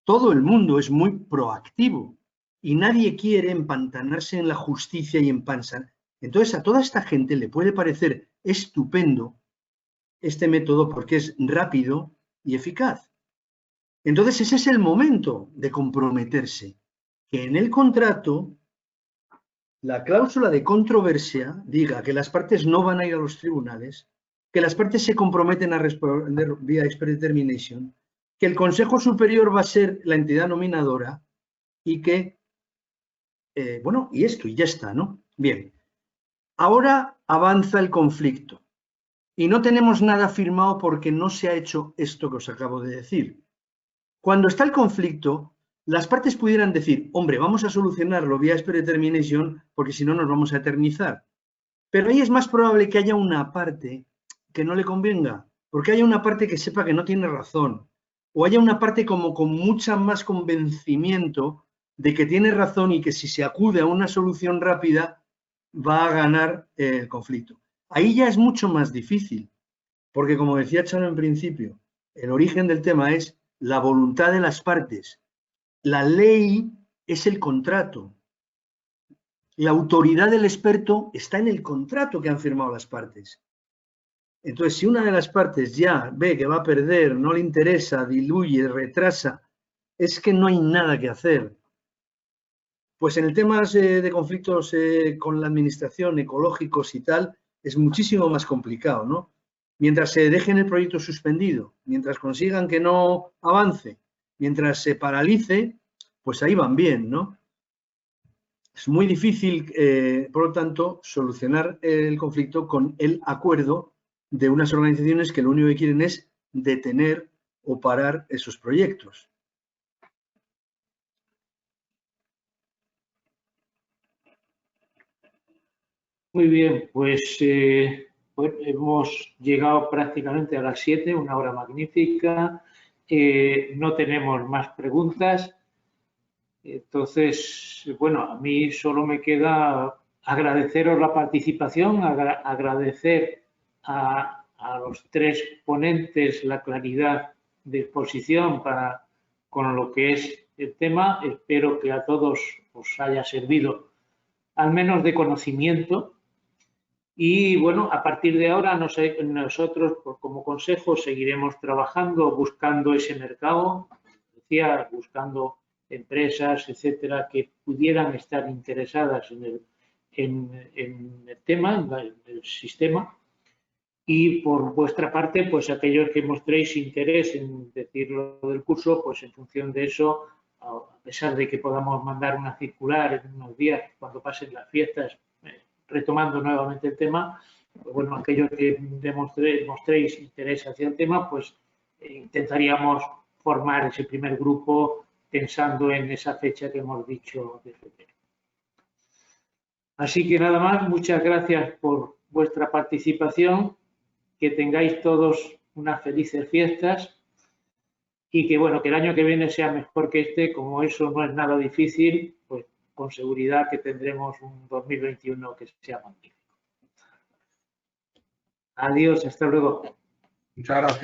Speaker 3: todo el mundo es muy proactivo y nadie quiere empantanarse en la justicia y en panza. Entonces, a toda esta gente le puede parecer estupendo este método porque es rápido y eficaz. Entonces, ese es el momento de comprometerse. Que en el contrato, la cláusula de controversia diga que las partes no van a ir a los tribunales, que las partes se comprometen a responder vía expert determination, que el Consejo Superior va a ser la entidad nominadora y que, bueno, y esto, y ya está, ¿no? Bien. Ahora avanza el conflicto y no tenemos nada firmado porque no se ha hecho esto que os acabo de decir. Cuando está el conflicto, las partes pudieran decir, hombre, vamos a solucionarlo vía expert determination porque si no nos vamos a eternizar. Pero ahí es más probable que haya una parte que no le convenga, porque haya una parte que sepa que no tiene razón, o haya una parte como con mucha más convencimiento de que tiene razón y que si se acude a una solución rápida va a ganar el conflicto. Ahí ya es mucho más difícil, porque como decía Chano en principio, el origen del tema es la voluntad de las partes. La ley es el contrato. La autoridad del experto está en el contrato que han firmado las partes. Entonces, si una de las partes ya ve que va a perder, no le interesa, diluye, retrasa, es que no hay nada que hacer. Pues en el tema de conflictos con la administración, ecológicos y tal, es muchísimo más complicado, ¿no? Mientras se dejen el proyecto suspendido, mientras consigan que no avance, mientras se paralice, pues ahí van bien, ¿no? Es muy difícil, por lo tanto, solucionar el conflicto con el acuerdo de unas organizaciones que lo único que quieren es detener o parar esos proyectos.
Speaker 1: Muy bien, pues hemos llegado prácticamente a las 7, una hora magnífica. No tenemos más preguntas. Entonces, bueno, a mí solo me queda agradeceros la participación, agradecer a los tres ponentes la claridad de exposición con lo que es el tema. Espero que a todos os haya servido al menos de conocimiento. Y bueno, a partir de ahora nosotros como consejo seguiremos trabajando, buscando ese mercado, decía, buscando empresas, etcétera, que pudieran estar interesadas en el tema, en el sistema. Y por vuestra parte, pues aquellos que mostréis interés en decirlo del curso, pues en función de eso, a pesar de que podamos mandar una circular en unos días cuando pasen las fiestas, retomando nuevamente el tema, pues bueno, aquellos que mostréis interés hacia el tema, pues intentaríamos formar ese primer grupo pensando en esa fecha que hemos dicho de febrero. Así que nada más, muchas gracias por vuestra participación, que tengáis todos unas felices fiestas y que bueno, que el año que viene sea mejor que este, como eso no es nada difícil, pues con seguridad que tendremos un 2021 que sea magnífico. Adiós, hasta luego.
Speaker 2: Muchas gracias.